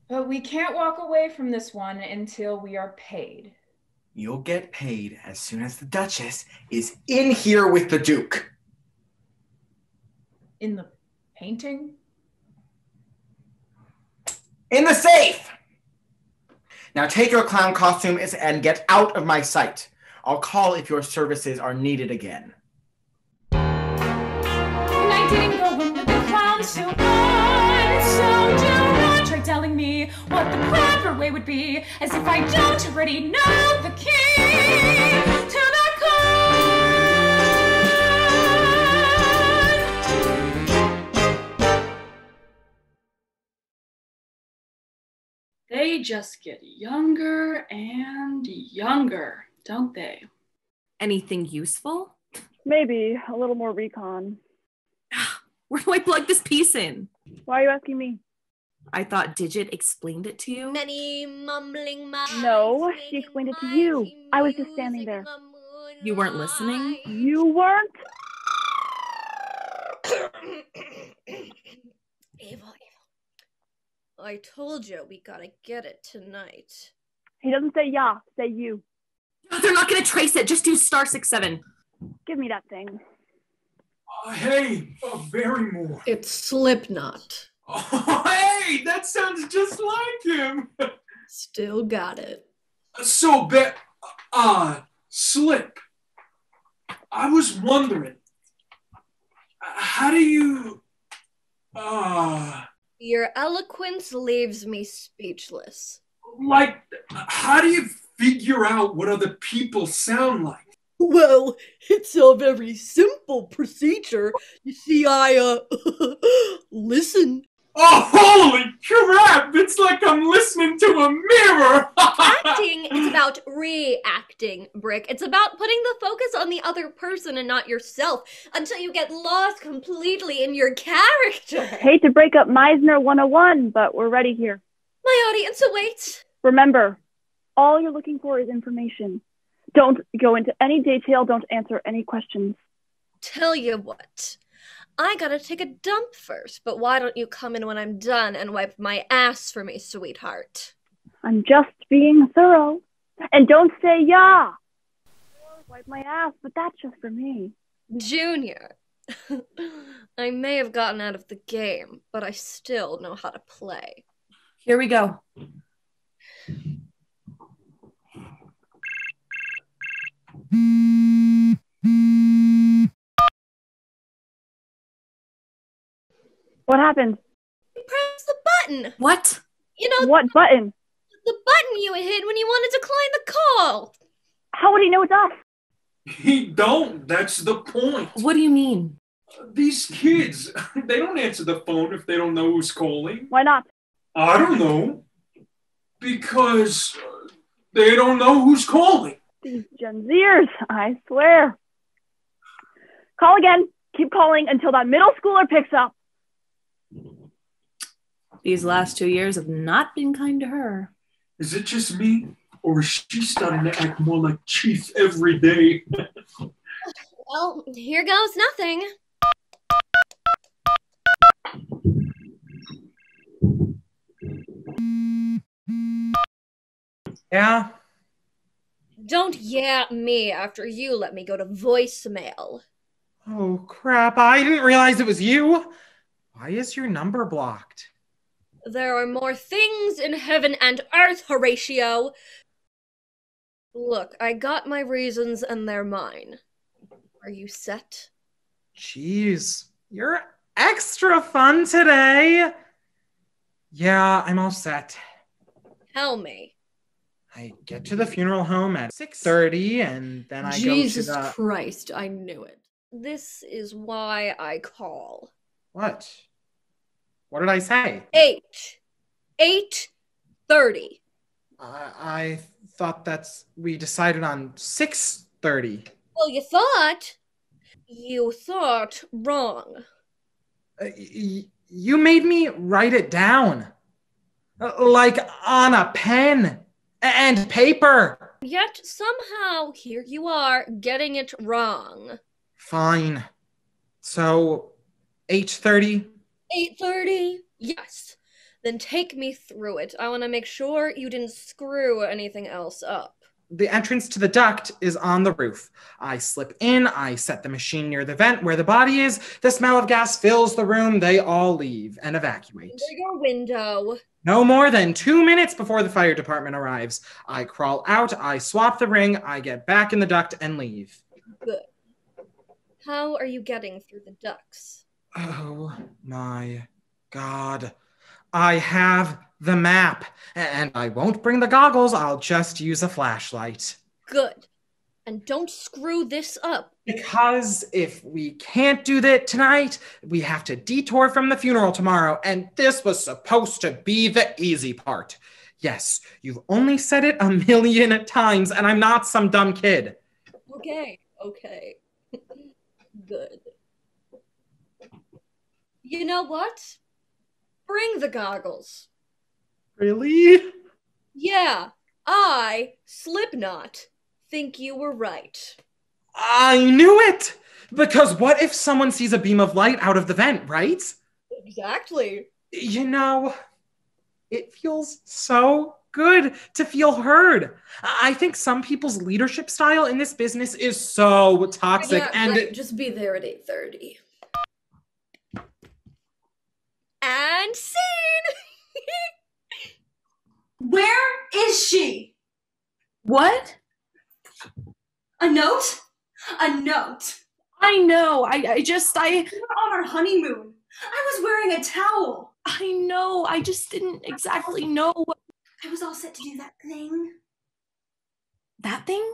P: But we can't walk away from this one until we are paid.
I: You'll get paid as soon as the Duchess is in here with the Duke.
P: In the painting?
I: In the safe! Now take your clown costume and get out of my sight. I'll call if your services are needed again.
P: I didn't go in with the clown suit on, so do not try telling me what the proper way would be, as if I don't already know the key to the con.
L: They just get younger and younger, don't they?
R: Anything useful?
Q: Maybe a little more recon.
R: Where do I plug this piece in?
Q: Why are you asking me?
R: I thought Digit explained it to you.
J: Many mumbling minds.
Q: No, she explained it to you. I was just standing there.
R: You weren't listening?
Q: You weren't?
J: Evil. I told you we gotta get it tonight.
Q: He doesn't say yeah, say you.
R: They're not going to trace it. Just do *67.
Q: Give me that thing.
K: Hey, Barrymore.
J: It's Slipknot.
K: Oh, hey, that sounds just like him.
J: Still got it.
K: So, Slip, I was wondering, how do you,
J: Your eloquence leaves me speechless.
K: like, how do you figure out what other people sound like?
J: Well, it's a very simple procedure. You see, I, listen.
K: Oh, holy crap! It's like I'm listening to a mirror!
J: Acting is about reacting, Brick. It's about putting the focus on the other person and not yourself until you get lost completely in your character.
Q: Hate to break up Meisner 101, but we're ready here.
J: My audience awaits.
Q: Remember, all you're looking for is information. Don't go into any detail. Don't answer any questions.
J: Tell you what. I gotta take a dump first, but why don't you come in when I'm done and wipe my ass for me, sweetheart?
Q: I'm just being thorough. And don't say yeah. Wipe my ass, but that's just for me.
J: Junior, I may have gotten out of the game, but I still know how to play.
R: Here we go.
Q: What happened?
J: You pressed the button.
R: What?
J: You know,
Q: what button?
J: The button you hit when you wanted to decline the call.
Q: How would he know it's us?
K: He don't. That's the point.
R: What do you mean?
K: These kids, they don't answer the phone if they don't know who's calling.
Q: Why not?
K: I don't know. Because they don't know who's calling.
Q: These Gen Zers, I swear. Call again. Keep calling until that middle schooler picks up.
R: These last 2 years have not been kind to her.
K: Is it just me? Or is she starting to act more like Chief every day?
J: Well, here goes nothing.
A: Yeah?
J: Don't yeah me after you let me go to voicemail.
A: Oh, crap. I didn't realize it was you. Why is your number blocked?
J: There are more things in heaven and earth, Horatio. Look, I got my reasons and they're mine. Are you set?
A: Jeez, you're extra fun today. Yeah, I'm all set.
J: Tell me.
A: I get to the funeral home at 6:30 and then I
J: Jesus
A: go to the...
J: Christ, I knew it. This is why I call.
A: What? What did I say?
J: 8:30.
A: I thought we decided on 6:30.
J: Well, you thought wrong.
A: You made me write it down. Like on a pen and paper.
J: Yet somehow here you are getting it wrong.
A: Fine. So 8:30?
J: 8:30? Yes. Then take me through it. I want to make sure you didn't screw anything else up.
A: The entrance to the duct is on the roof. I slip in, I set the machine near the vent where the body is. The smell of gas fills the room. They all leave and evacuate.
J: Under your window.
A: No more than 2 minutes before the fire department arrives. I crawl out, I swap the ring, I get back in the duct and leave.
J: Good. How are you getting through the ducts?
A: Oh my God. I have the map, and I won't bring the goggles, I'll just use a flashlight.
J: Good. And don't screw this up.
A: Because if we can't do that tonight, we have to detour from the funeral tomorrow, and this was supposed to be the easy part. Yes, you've only said it 1,000,000 times, and I'm not some dumb kid.
J: Okay. Good. You know what? Bring the goggles.
A: Really?
J: Yeah, I, Slipknot, think you were right.
A: I knew it! Because what if someone sees a beam of light out of the vent, right?
J: Exactly.
A: You know, it feels so good to feel heard. I think some people's leadership style in this business is so toxic.
J: Yeah,
A: and
J: right. Just be there at 8:30. And scene!
L: Where is she?
R: What?
L: A note? A note.
R: I know. I
L: We were on our honeymoon. I was wearing a towel.
R: I know. I just didn't exactly know.
L: I was all set to do that thing.
R: That thing?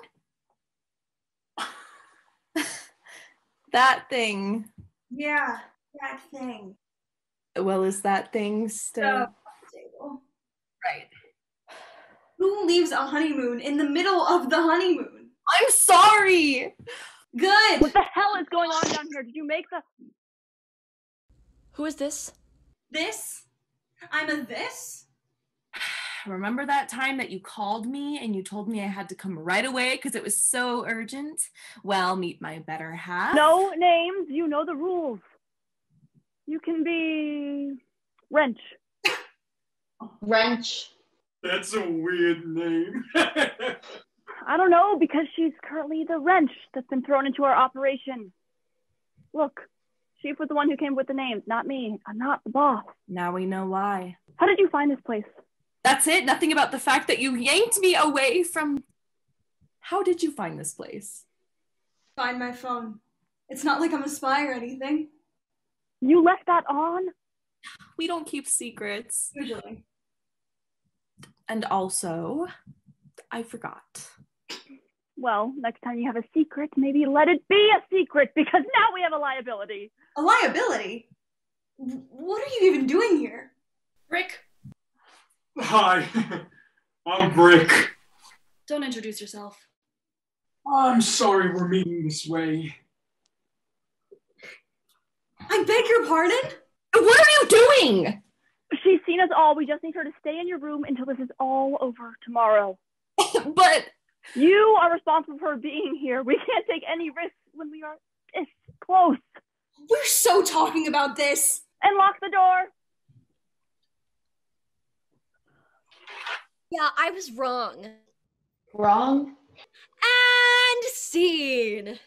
R: That thing.
L: Yeah, that thing.
R: Well, is that thing still?
L: Table.
R: Right.
L: Who leaves a honeymoon in the middle of the honeymoon?
R: I'm sorry!
L: Good!
Q: What the hell is going on down here? Did you make the...
R: Who is this?
L: This? I'm a this?
R: Remember that time that you called me and you told me I had to come right away because it was so urgent? Well, meet my better half.
Q: No names. You know the rules. You can be... Wrench.
M: Wrench.
K: That's a weird name.
Q: I don't know, because she's currently the wrench that's been thrown into our operation. Look, Chief was the one who came with the names, not me. I'm not the boss.
R: Now we know why.
Q: How did you find this place?
R: That's it? Nothing about the fact that you yanked me away from... How did you find this place?
L: Find my phone. It's not like I'm a spy or anything.
Q: You left that on?
R: We don't keep secrets.
L: Usually.
R: And also, I forgot.
Q: Well, next time you have a secret, maybe let it be a secret, because now we have a liability.
L: A liability? What are you even doing here?
H: Rick,
K: Hi, I'm Rick.
H: don't introduce yourself.
K: I'm sorry we're meeting this way.
L: I beg your pardon?
R: What are you doing?
Q: She's seen us all. We just need her to stay in your room until this is all over tomorrow.
R: But...
Q: You are responsible for being here. We can't take any risks when we are this close.
L: We're so talking about this.
Q: And lock the door.
J: Yeah, I was wrong.
M: Wrong?
J: And scene!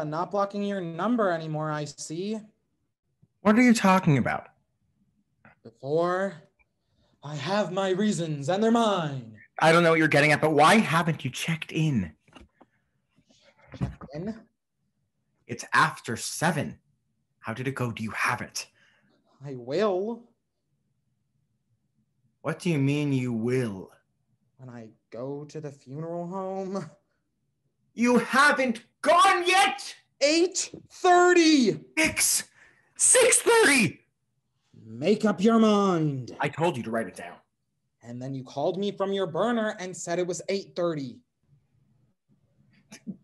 A: Not blocking your number anymore, I see.
F: What are you talking about?
A: Before, I have my reasons, and they're mine.
F: I don't know what you're getting at, but why haven't you checked in?
A: Checked in?
F: It's after 7. How did it go? Do you have it?
A: I will.
F: What do you mean you will?
A: When I go to the funeral home.
F: You haven't gone yet!
A: 8:30!
F: 6:30!
A: Make up your mind.
F: I told you to write it down.
A: And then you called me from your burner and said it was 8:30.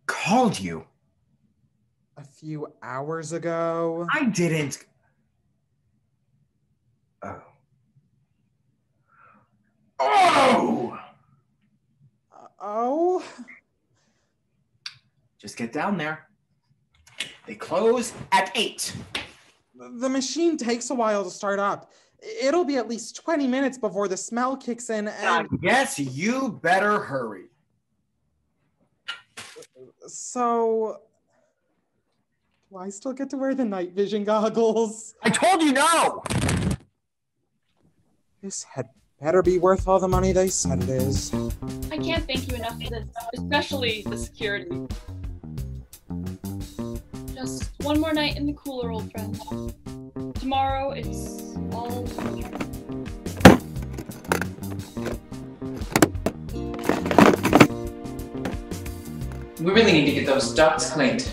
F: Called you?
A: A few hours ago.
F: I didn't. Oh. Oh!
A: Oh?
F: Just get down there. They close at 8.
A: The machine takes a while to start up. It'll be at least 20 minutes before the smell kicks in and...
F: Yes, you better hurry.
A: So... Do I still get to wear the night vision goggles?
F: I told you no!
A: This had better be worth all the money they said it is.
L: I can't thank you enough for this, especially the security. Just one more night in the cooler, old friend. Tomorrow, it's all over.
S: We really need to get those ducts cleaned.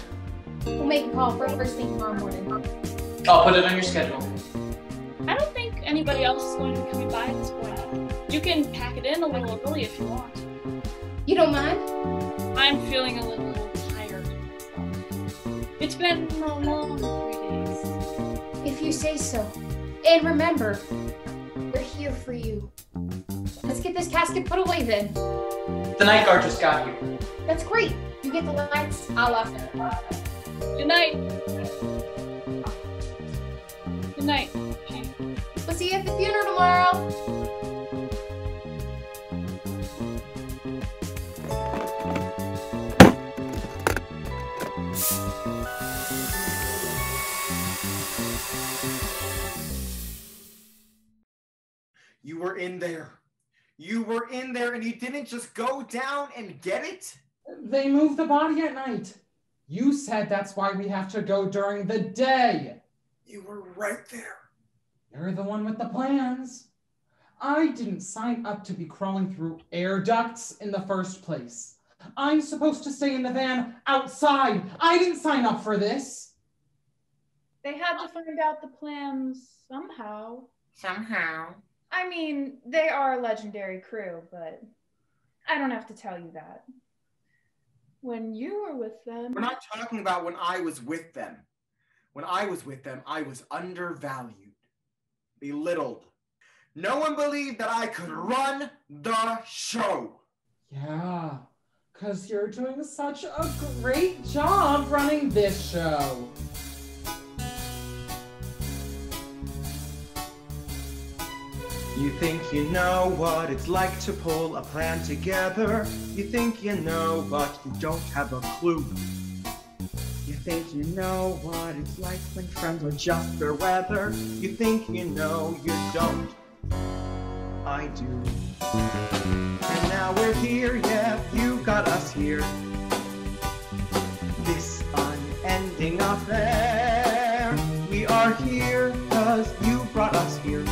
C: We'll make a call for first thing tomorrow morning.
S: I'll put it on your schedule.
L: I don't think anybody else is going to be coming by at this point. You can pack it in a little early if you want.
C: You don't mind?
L: I'm feeling a little tired. It's been a long 3 days.
C: If you say so. And remember, we're here for you. Let's get this casket put away then.
S: The night guard just got here.
C: That's great. You get the lights, I'll after.
L: Good night. Good night.
C: We'll see you at the funeral tomorrow.
I: You were in there. You were in there and you didn't just go down and get it?
A: They move the body at night. You said that's why we have to go during the day.
I: You were right there.
A: You're the one with the plans. I didn't sign up to be crawling through air ducts in the first place. I'm supposed to stay in the van outside. I didn't sign up for this.
T: They had to find out the plans somehow.
I: Somehow.
T: I mean, they are a legendary crew, but I don't have to tell you that. When you were with them...
I: We're not talking about when I was with them. When I was with them, I was undervalued, belittled. No one believed that I could run the show.
A: Yeah, because you're doing such a great job running this show.
F: You think you know what it's like to pull a plan together. You think you know, but you don't have a clue. You think you know what it's like when friends are just fair weather. You think you know, you don't. I do. And now we're here, yeah, you got us here. This unending affair. We are here, 'cause you brought us here.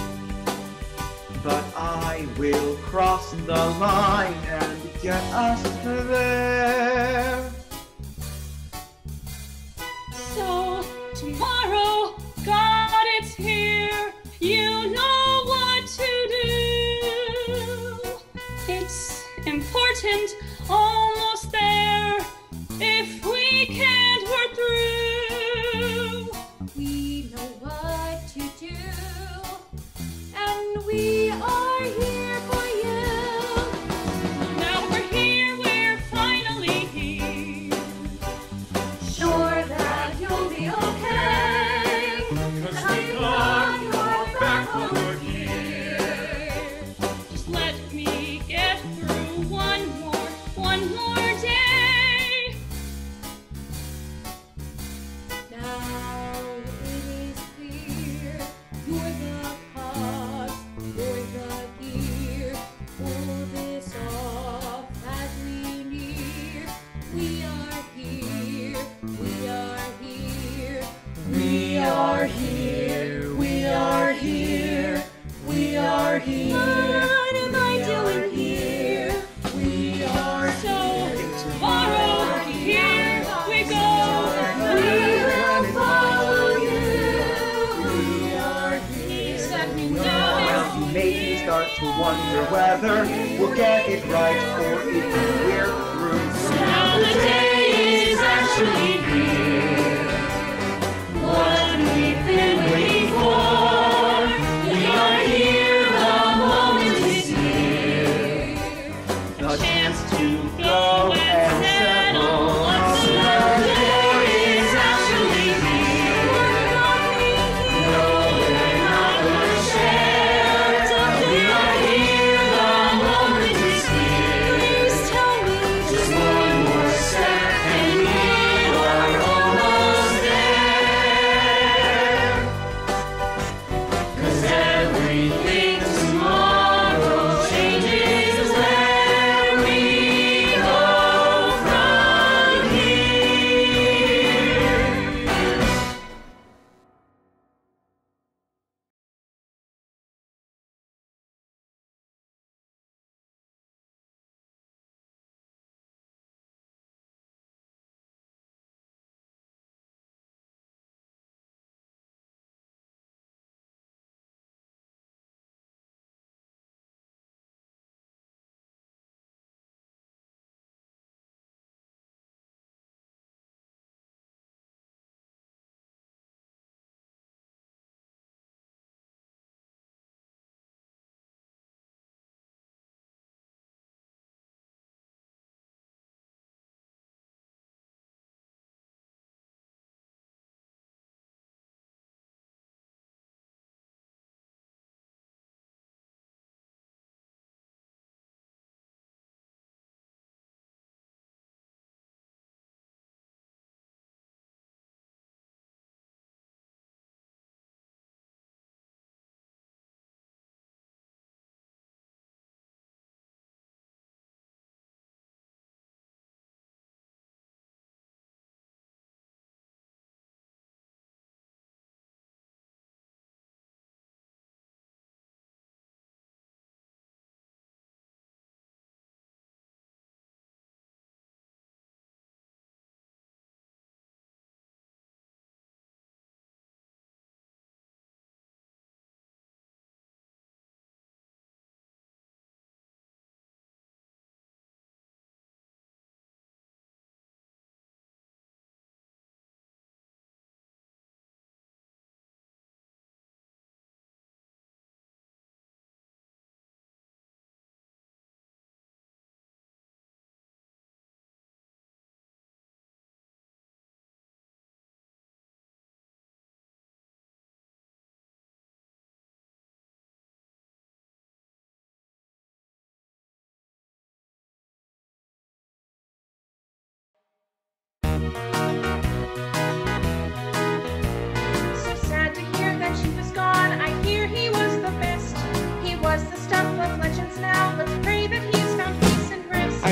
F: But I will cross the line and get us there.
D: So tomorrow, God, it's here. You know what to do. It's important, almost there. If we can't work through,
C: We know what to do. And we are here for you.
D: now we're here, we're finally here.
C: Sure that you'll be okay. 'Cause we got your back over here.
D: Just let me get through one more day.
C: Now it is clear you're the cause, you're the gear. Pull this off as we near. We are here, we are here.
F: We are here, we are here, we are here.
C: What am I doing here?
F: We are
D: So tomorrow, here we go.
C: We will follow you.
F: We are here.
D: Said we know
F: Now you may start to wonder whether we'll get it right or if we're through.
D: now the day is actually here.
C: What we've been waiting for.
D: We are here, the moment is here.
F: The chance to go and settle.
D: The day is actually here.
F: No, we're not gonna share.
D: We are here, the moment is here.
C: Please tell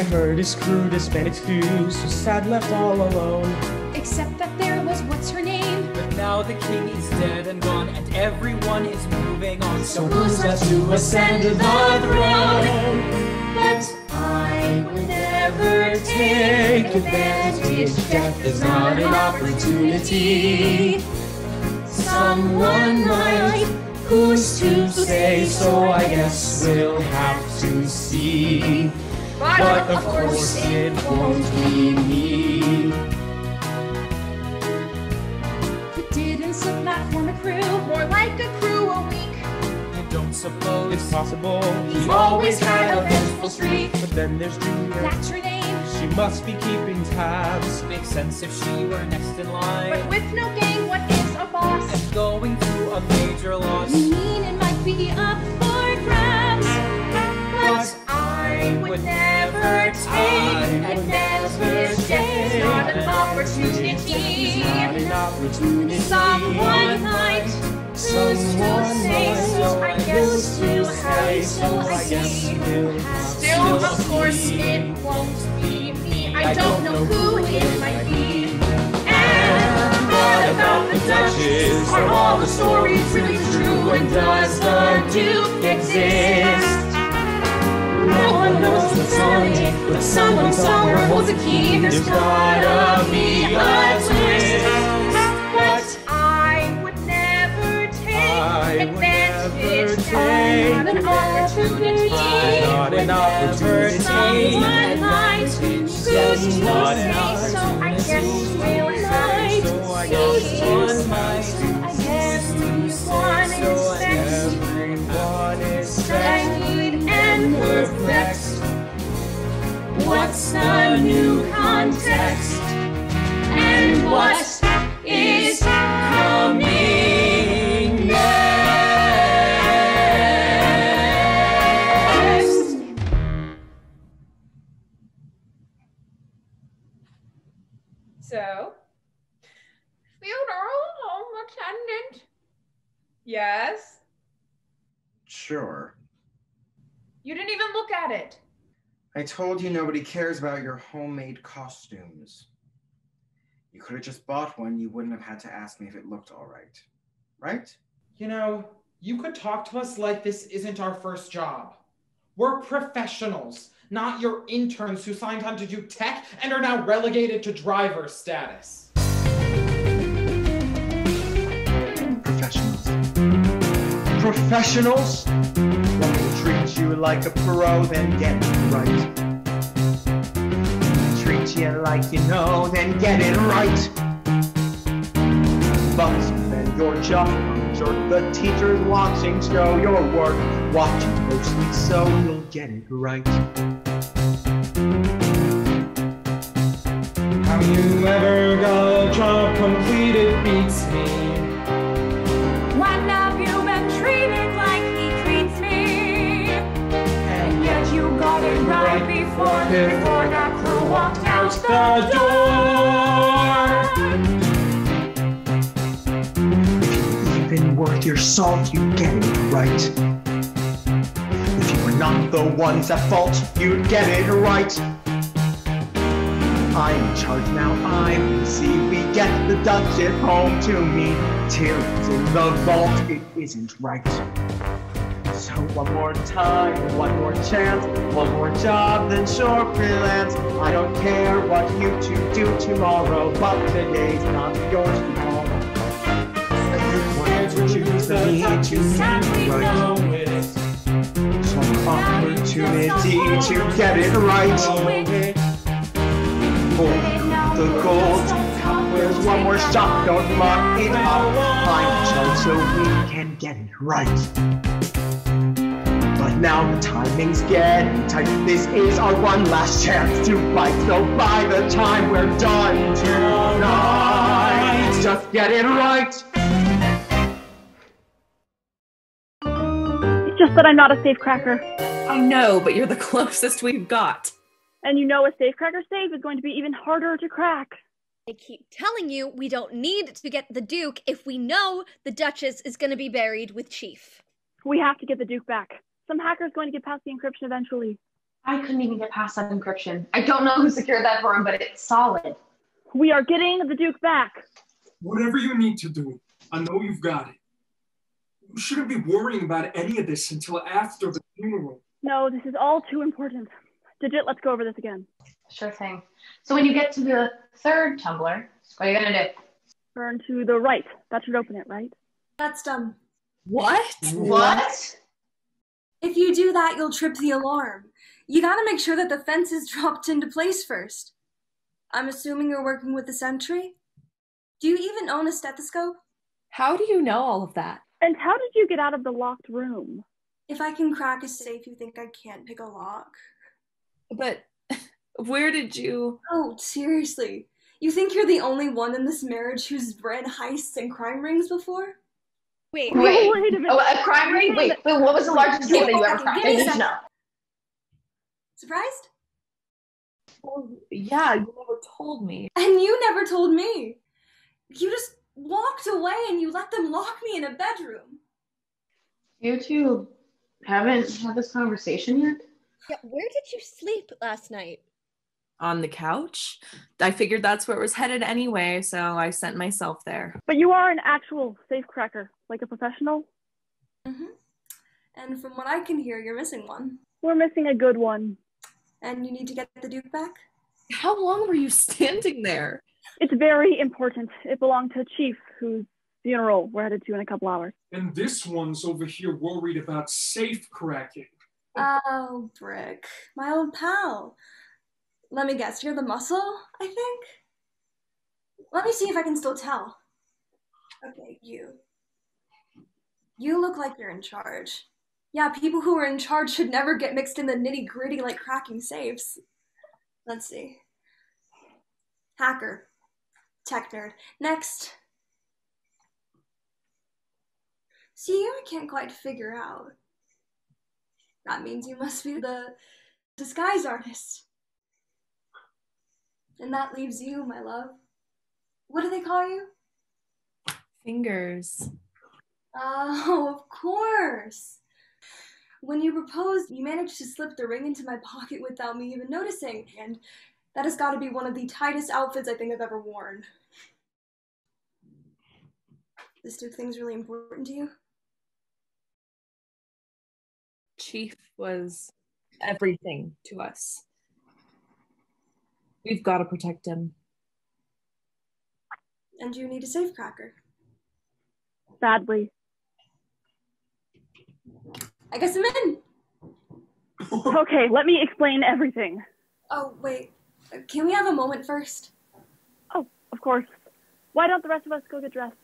K: heard his crew disbanded too, so sad left all alone.
C: Except that there was what's her name?
U: But now the king is dead and gone, and everyone is moving on. So who's left to ascend the throne?
P: But I would never take advantage. Death is not an opportunity. Someone might, who's to say? So I guess we'll have to see. But of course it won't be me.
C: Didn't Slipknot form a crew? More like a crew a week.
U: You don't suppose
K: It's possible.
C: He's always had a vengeful streak.
K: But then there's Junior.
C: That's her name.
K: She must be keeping tabs.
U: makes sense if she were next in line.
C: But with no gang, what is a boss?
U: And going through a major loss.
C: You mean it might be up for grabs?
P: But I would never take advantage. Death is not an opportunity. Someone might, who's to say? So I guess we'll have to see. Still, of course, it won't be me. I don't know who it might be. And what about the Duchess? Are all the stories really true? And does the Duke exist? No one knows what's on it, but someone somewhere holds a key. There's gotta be a twist. But I would never take advantage. Not an opportunity.
K: Not an opportunity.
P: Someone might, who's to say? So I guess we'll have to see. I guess everyone is staggered and perplexed. What's the new context? And what is coming next?
T: So, funeral home attendant. Yes?
F: Sure.
T: You didn't even look at it.
F: I told you nobody cares about your homemade costumes. You could have just bought one. You wouldn't have had to ask me if it looked all right. Right?
A: You know, you could talk to us like this isn't our first job. We're professionals, not your interns who signed on to do tech and are now relegated to driver status.
I: Professionals. Professionals? One will treat you like a pro, then get it right. Treat you like you know, then get it right. But then your job, or the teacher's watching, show your work, watching closely so you'll get it right.
K: How you ever got a job completed beats me.
P: When have you been treated like he treats me? And yet you got it right before that crew walked out the door.
I: If you've been worth your salt, you get it right. If you were not the ones at fault, you'd get it right. I'm in charge now, I will see we get the Duchess home to me. Till it's in the vault, it isn't right. So one more time, one more chance, one more job, then sure freelance. I don't care what you two do tomorrow, but today's not yours tomorrow. Everyone to choose the need to get right. Some opportunity to get it right. For the gold, there's one more shot, don't mark it up. I'm in charge so we can get it right. But now the timing's getting tight. This is our one last chance to fight. So by the time we're done tonight, just get it right.
Q: It's just that I'm not a safecracker.
R: I know, but you're the closest we've got.
Q: And you know a safecracker safe is going to be even harder to crack.
J: I keep telling you, we don't need to get the Duke if we know the Duchess is going to be buried with Chief.
Q: We have to get the Duke back. Some hacker's going to get past the encryption eventually.
M: I couldn't even get past that encryption. I don't know who secured that for him, but it's solid.
Q: We are getting the Duke back.
K: Whatever you need to do, I know you've got it. You shouldn't be worrying about any of this until after the funeral.
Q: No, this is all too important. Digit, let's go over this again.
M: Sure thing. So when you get to the third tumbler, what are you gonna do?
Q: Turn to the right. That should open it, right?
H: That's dumb.
R: What?
M: What?
H: If you do that, you'll trip the alarm. You gotta make sure that the fence is dropped into place first. I'm assuming you're working with the sentry? Do you even own a stethoscope?
R: How do you know all of that?
Q: And how did you get out of the locked room?
H: If I can crack a safe, you think I can't pick a lock?
R: But where did you...
H: Oh, seriously. You think you're the only one in this marriage who's read heists and crime rings before?
M: Wait a minute. Oh, a crime ring? Wait, what was the largest safe that you ever cracked? I need to know.
H: Surprised?
R: Well, yeah, you never told me.
H: And you never told me. You just walked away and you let them lock me in a bedroom.
M: You two haven't had this conversation yet?
J: Yeah, where did you sleep last night?
R: On the couch. I figured that's where it was headed anyway, so I sent myself there.
Q: But you are an actual safe cracker, like a professional?
H: Mm-hmm. And from what I can hear, you're missing one.
Q: We're missing a good one.
H: And you need to get the Duke back?
R: How long were you standing there?
Q: It's very important. It belonged to Chief, whose funeral we're headed to in a couple hours.
K: And this one's over here worried about safe cracking.
H: Oh, Brick. My old pal. Let me guess, you're the muscle, I think? Let me see if I can still tell. Okay, you. You look like you're in charge. Yeah, people who are in charge should never get mixed in the nitty-gritty like cracking safes. Let's see. Hacker. Tech nerd. Next. See, I can't quite figure out. That means you must be the disguise artist. And that leaves you, my love. What do they call you?
R: Fingers.
H: Oh, of course. When you proposed, you managed to slip the ring into my pocket without me even noticing, and that has got to be one of the tightest outfits I think I've ever worn. This Duke thing's really important to you?
R: Chief was everything to us. We've got to protect him.
H: And you need a safecracker.
Q: Sadly.
H: I guess I'm in.
Q: Okay, let me explain everything.
H: Oh, wait. Can we have a moment first?
Q: Oh, of course. Why don't the rest of us go get dressed?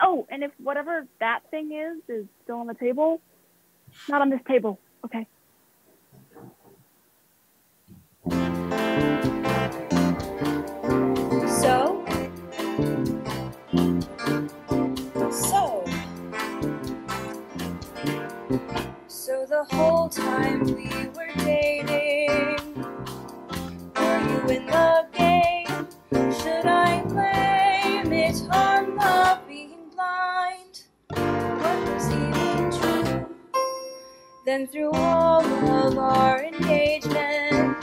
Q: Oh, and if whatever that thing is still on the table, not on this table, okay?
B: So the whole time we were dating, were you in the game? Should I blame it on love being blind? What was even true? Then through all of our engagement,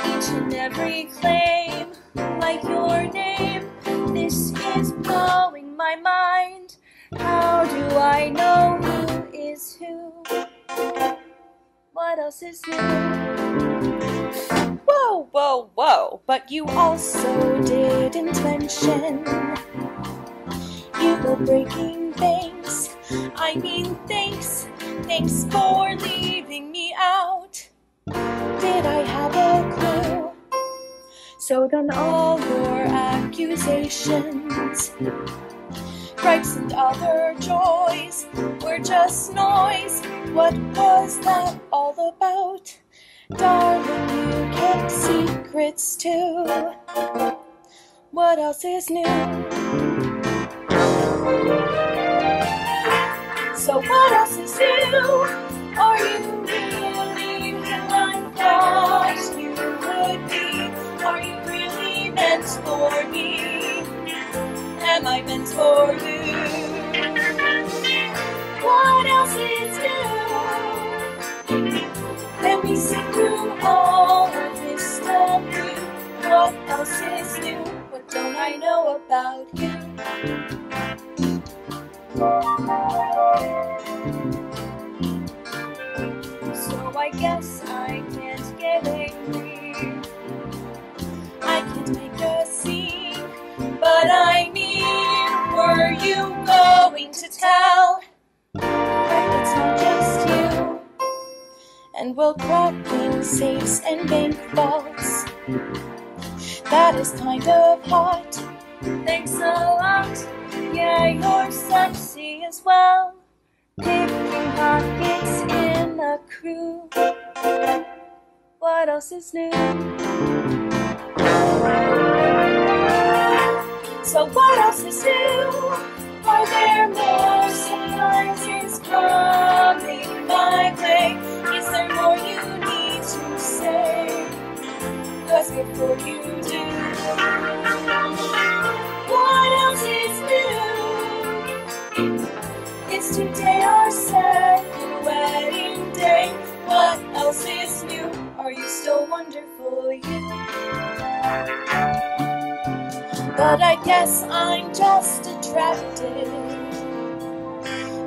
B: each and every claim, like your name, this is blowing my mind. How do I know who is who? What else is new? Whoa, whoa, whoa, but you also didn't mention you were breaking things. I mean thanks for leaving me out. Did I have a clue? So then all your accusations, gripes and other joys were just noise. What was that all about? Darling, you kept secrets too. What else is new? So what else is new? Are you really who I thought you would be? Are you really meant for me? Am I meant for you? what else is new? Let me see through all of history. What else is new? What don't I know about you? So I guess I can't get angry. I can't make a scene, but I mean, were you going to tell that it's not just you? And will cracking safes and bank vaults, that is kind of hot. Thanks a lot. Yeah, you're sexy as well. Picking pockets in the crew. What else is new? So what else is new? Are there more surprises coming my way? Is there more you need to say? 'Cause before you do, what else is new? It's today our second wedding day. What else is new? Are you still wonderful, you? But I guess I'm just attracted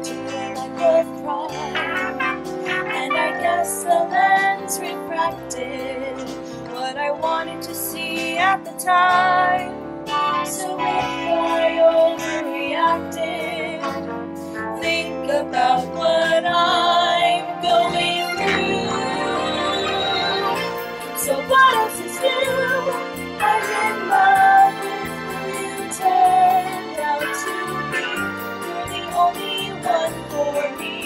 B: to a life of crime. And I guess the lens refracted what I wanted to see at the time. So if I overreacted, think about what I'm going through. So what else is new? I'm in love with who you turned out to be. You're the only one for me,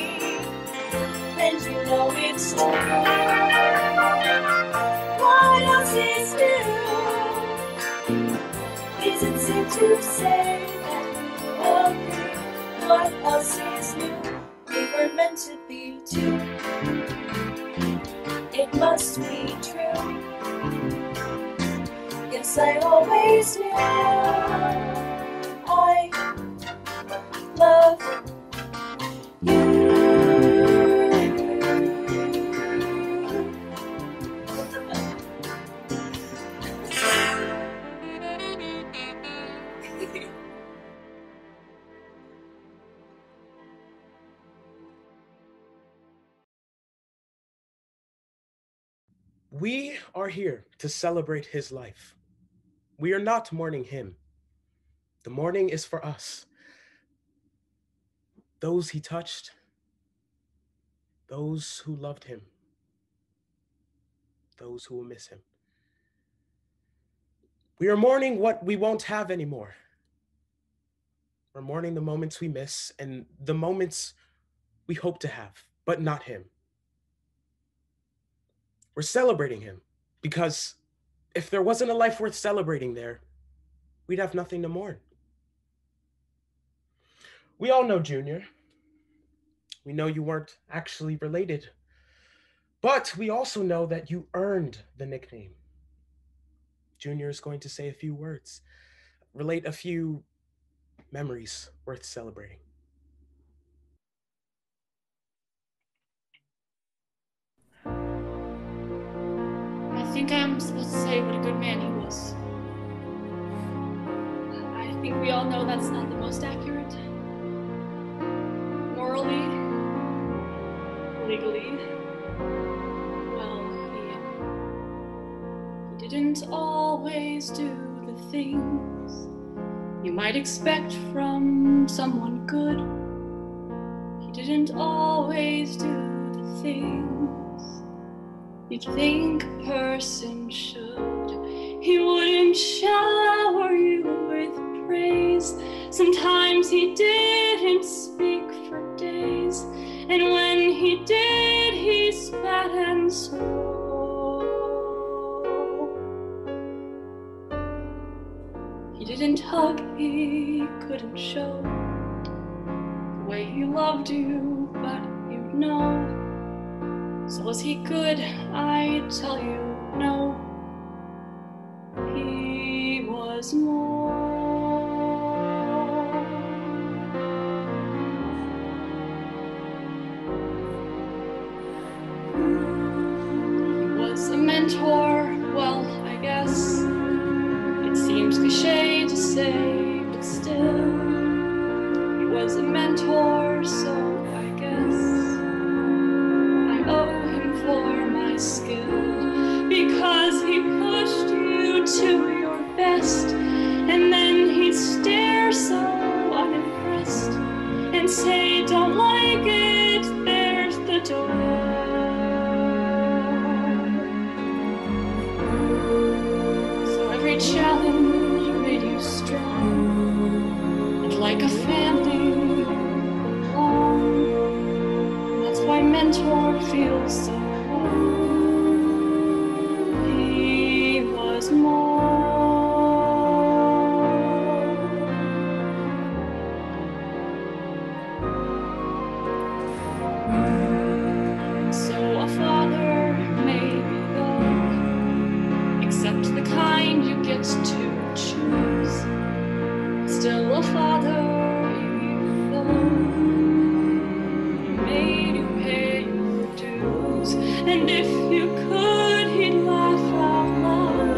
B: and you know it's true. What else is new? Is it safe to say that you agree? What else is new? We were meant to be two. It must be true. Yes, I always knew I love you.
N: We are here to celebrate his life. We are not mourning him. The mourning is for us. Those he touched, those who loved him, those who will miss him. We are mourning what we won't have anymore. We're mourning the moments we miss and the moments we hope to have, but not him. We're celebrating him because if there wasn't a life worth celebrating there, we'd have nothing to mourn. We all know Junior. We know you weren't actually related, but we also know that you earned the nickname. Junior is going to say a few words, relate a few memories worth celebrating.
L: I think I'm supposed to say what a good man he was. I think we all know that's not the most accurate. Morally, legally, well, he didn't always do the things you might expect from someone good. He didn't always do the things you'd think a person should. He wouldn't shower you with praise. Sometimes he didn't speak for days. And when he did, he spat and swore. He didn't hug, he couldn't show the way he loved you, but you'd know. So was he good? I tell you, no. He was more. mentor, well, I guess it seems cliche to say, but still, he was a mentor, so I guess I owe him for my skill, because he pushed you to your best, and then he'd stare so unimpressed and say, don't like it, there's the door. So every challenge made you strong, and like a family you belong. That's why mentor feels so warm. He was more. So a father may be though, except the kind you get to choose. Still a father, even though he made you pay your dues. And if you could, he'd laugh out loud,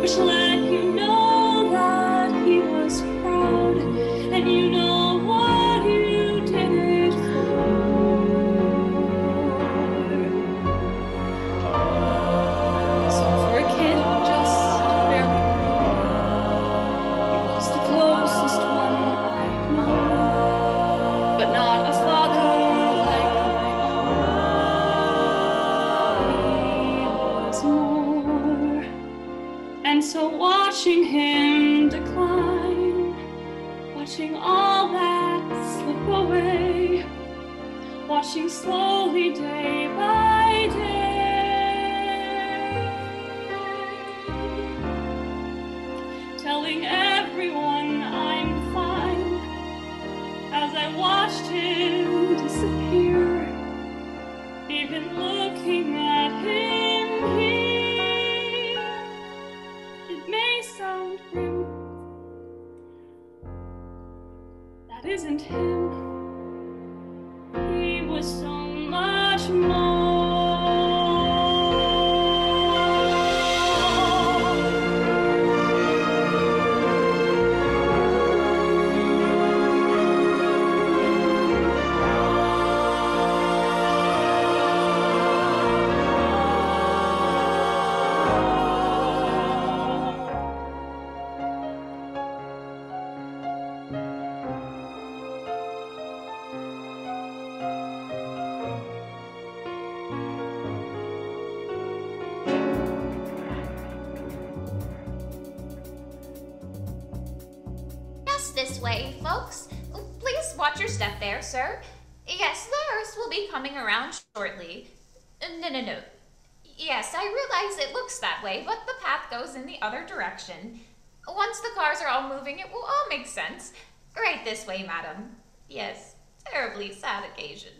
L: which let you know that he was proud, and you know what you did it So for a kid just barely born, he was the closest one I've known, but not a father like my own. He was more. And so watching him decline, watching all that slip away, watching slowly day by day, telling everyone I'm fine, as I watched him disappear, even looking at him here, it may sound grim, that isn't him. He was so much more.
G: Just this way, folks. Please watch your step there, sir. Yes, the hearse will be coming around shortly. No. Yes, I realize it looks that way, but the path goes in the other direction. Once the cars are all moving, it will all make sense. Right this way, madam. Yes, terribly sad occasion.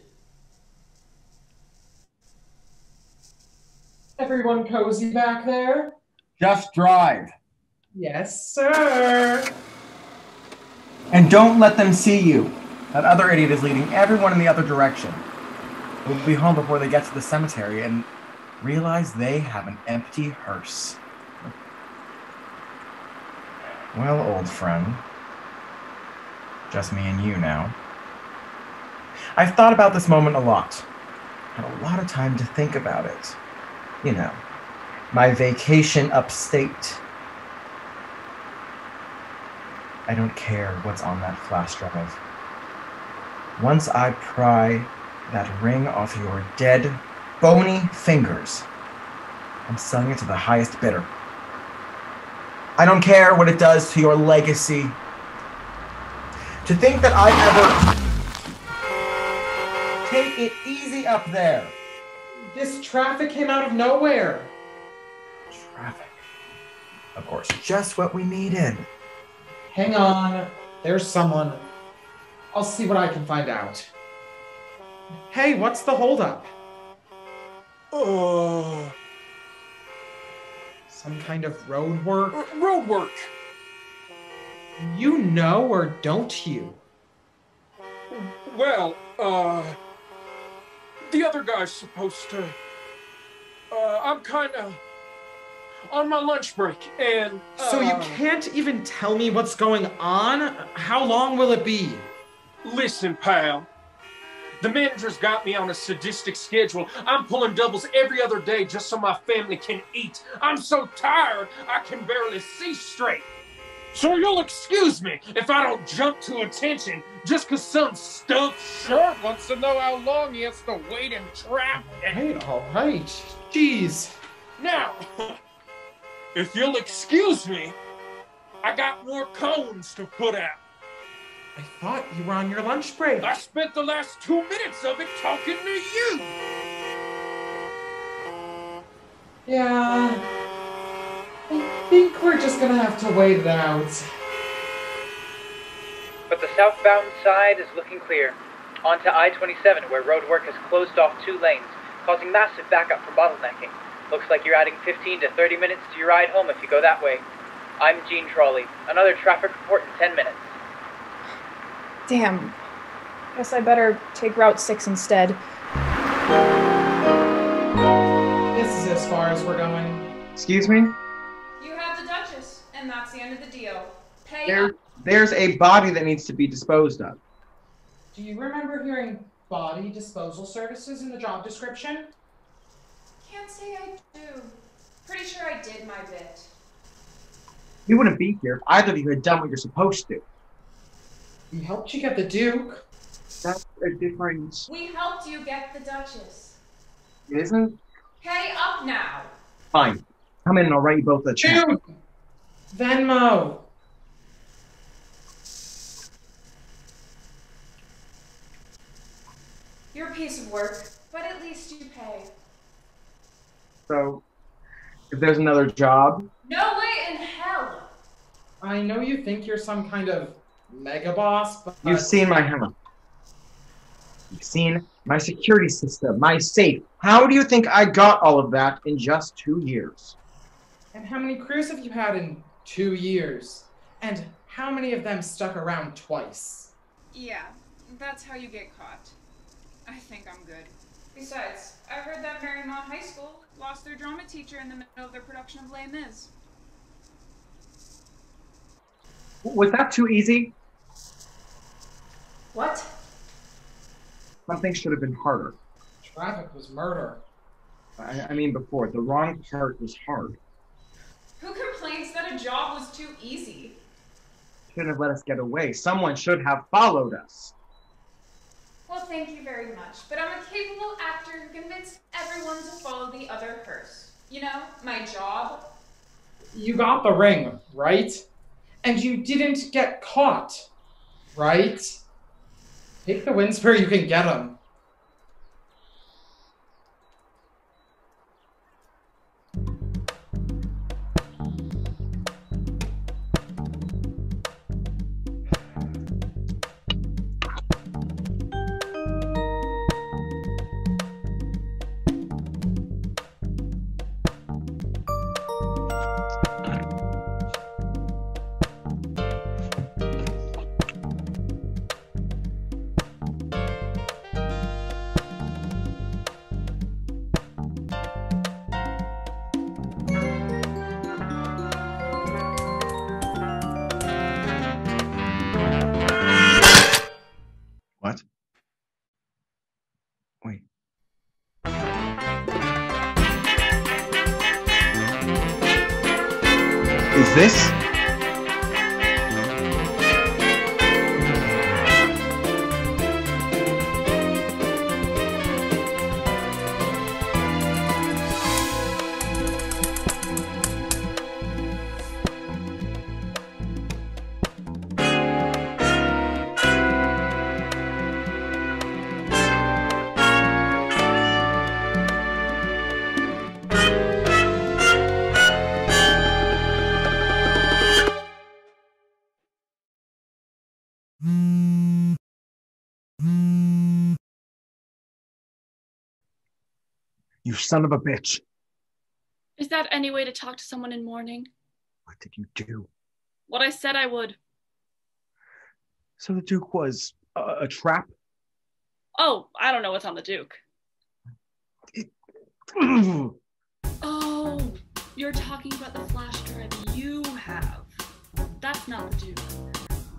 A: Everyone cozy back there?
I: Just drive.
A: Yes, sir.
I: And don't let them see you. That other idiot is leading everyone in the other direction. We'll be home before they get to the cemetery and realize they have an empty hearse. Well, old friend. Just me and you now. I've thought about this moment a lot. Had a lot of time to think about it. You know, my vacation upstate. I don't care what's on that flash drive. Once I pry that ring off your dead, bony fingers, I'm selling it to the highest bidder. I don't care what it does to your legacy. To think that I ever... Take it easy up there.
A: This traffic came out of nowhere.
I: Traffic. Of course, just what we needed.
A: Hang on. There's someone. I'll see what I can find out. Hey, what's the holdup? Some kind of road work?
K: Road work.
A: You know or don't you?
K: Well, the other guy's supposed to... I'm kinda on my lunch break, and...
A: So you can't even tell me what's going on? How long will it be?
K: Listen, pal. The manager's got me on a sadistic schedule. I'm pulling doubles every other day just so my family can eat. I'm so tired, I can barely see straight. So you'll excuse me if I don't jump to attention just because some stuffed shirt wants to know how long he has to wait in traffic.
A: Hey, all right. Jeez.
K: Now, if you'll excuse me, I got more cones to put out.
A: I thought you were on your lunch break.
K: I spent the last 2 minutes of it talking to you.
A: Yeah. I think we're just gonna have to wait it out.
E: But the southbound side is looking clear. On to I-27, where road work has closed off 2 lanes, causing massive backup for bottlenecking. Looks like you're adding 15 to 30 minutes to your ride home if you go that way. I'm Gene Trolley. Another traffic report in 10 minutes.
T: Damn. Guess I better take Route 6 instead.
A: This is as far as we're going.
I: Excuse me?
T: You have the Duchess, and that's the end of the deal. Pay up.
I: There's a body that needs to be disposed of.
A: Do you remember hearing body disposal services in the job description?
T: Can't say I do. Pretty sure I did my bit.
I: You wouldn't be here if either of you had done what you're supposed to.
A: We helped you get the Duke.
I: That's a difference.
T: We helped you get the Duchess.
I: It isn't?
T: Pay up now.
I: Fine. Come in and I'll write you both a check.
A: Dude! Venmo.
T: You're a piece of work, but at least you pay.
I: So, if there's another job...
T: No way in hell!
A: I know you think you're some kind of mega boss, but...
I: You've seen my house. You've seen my security system, my safe. How do you think I got all of that in just 2 years?
A: And how many crews have you had in 2 years? And how many of them stuck around twice?
T: Yeah, that's how you get caught. I think I'm good. Besides, I heard that Marymount High School lost their drama teacher in the middle of their production of Les Mis.
I: Was that too easy?
T: What?
I: Something should have been harder.
A: Traffic was murder.
I: I mean before, the wrong part was hard.
T: Who complains that a job was too easy?
I: Shouldn't have let us get away. Someone should have followed us.
T: Well, thank you very much, but I'm a capable actor who convinced everyone to follow the other purse. You know, my job.
A: You got the ring, right? And you didn't get caught, right? Take the wins where you can get them.
I: What? Wait. Is this? You son of a bitch.
H: Is that any way to talk to someone in mourning?
I: What did you do?
H: What I said I would.
I: So the Duke was a trap?
H: Oh, I don't know what's on the Duke. Oh,
L: You're talking about the flash drive you have. That's not the Duke.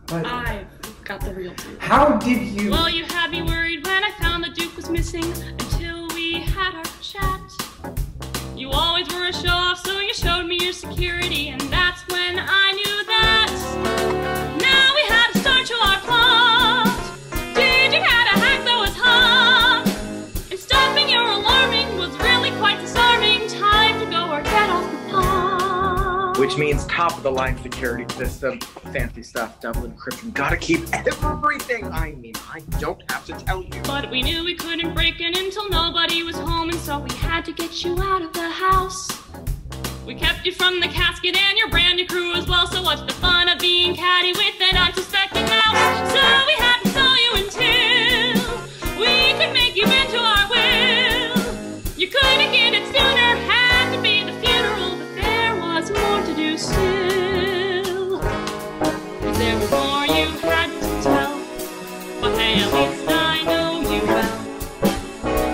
N: But
L: I've got the real Duke.
N: how did you...
L: Well, you had me worried when I found the Duke was missing until we had our chat. You always were a show-off, so you showed me your security, and that's when I knew that. Now we had to start to our plot. Did you had a hack that was hot? And stopping your alarming was really quite disarming. Time to go or get off the pot.
F: Which means top of the line security system, fancy stuff, double encryption. Gotta keep everything. I mean, I don't have to tell you.
L: But we knew we couldn't break in until nobody was home, and so we had to get you out of the house. We kept you from the casket and your brand new crew as well, so what's the fun of being catty with an unsuspecting mouse? So we had to sew you until we could make you into our will. You couldn't get it sooner, had to be the funeral, but there was more to do still. 'Cause there was more you had to tell, but hey, at least I know you well.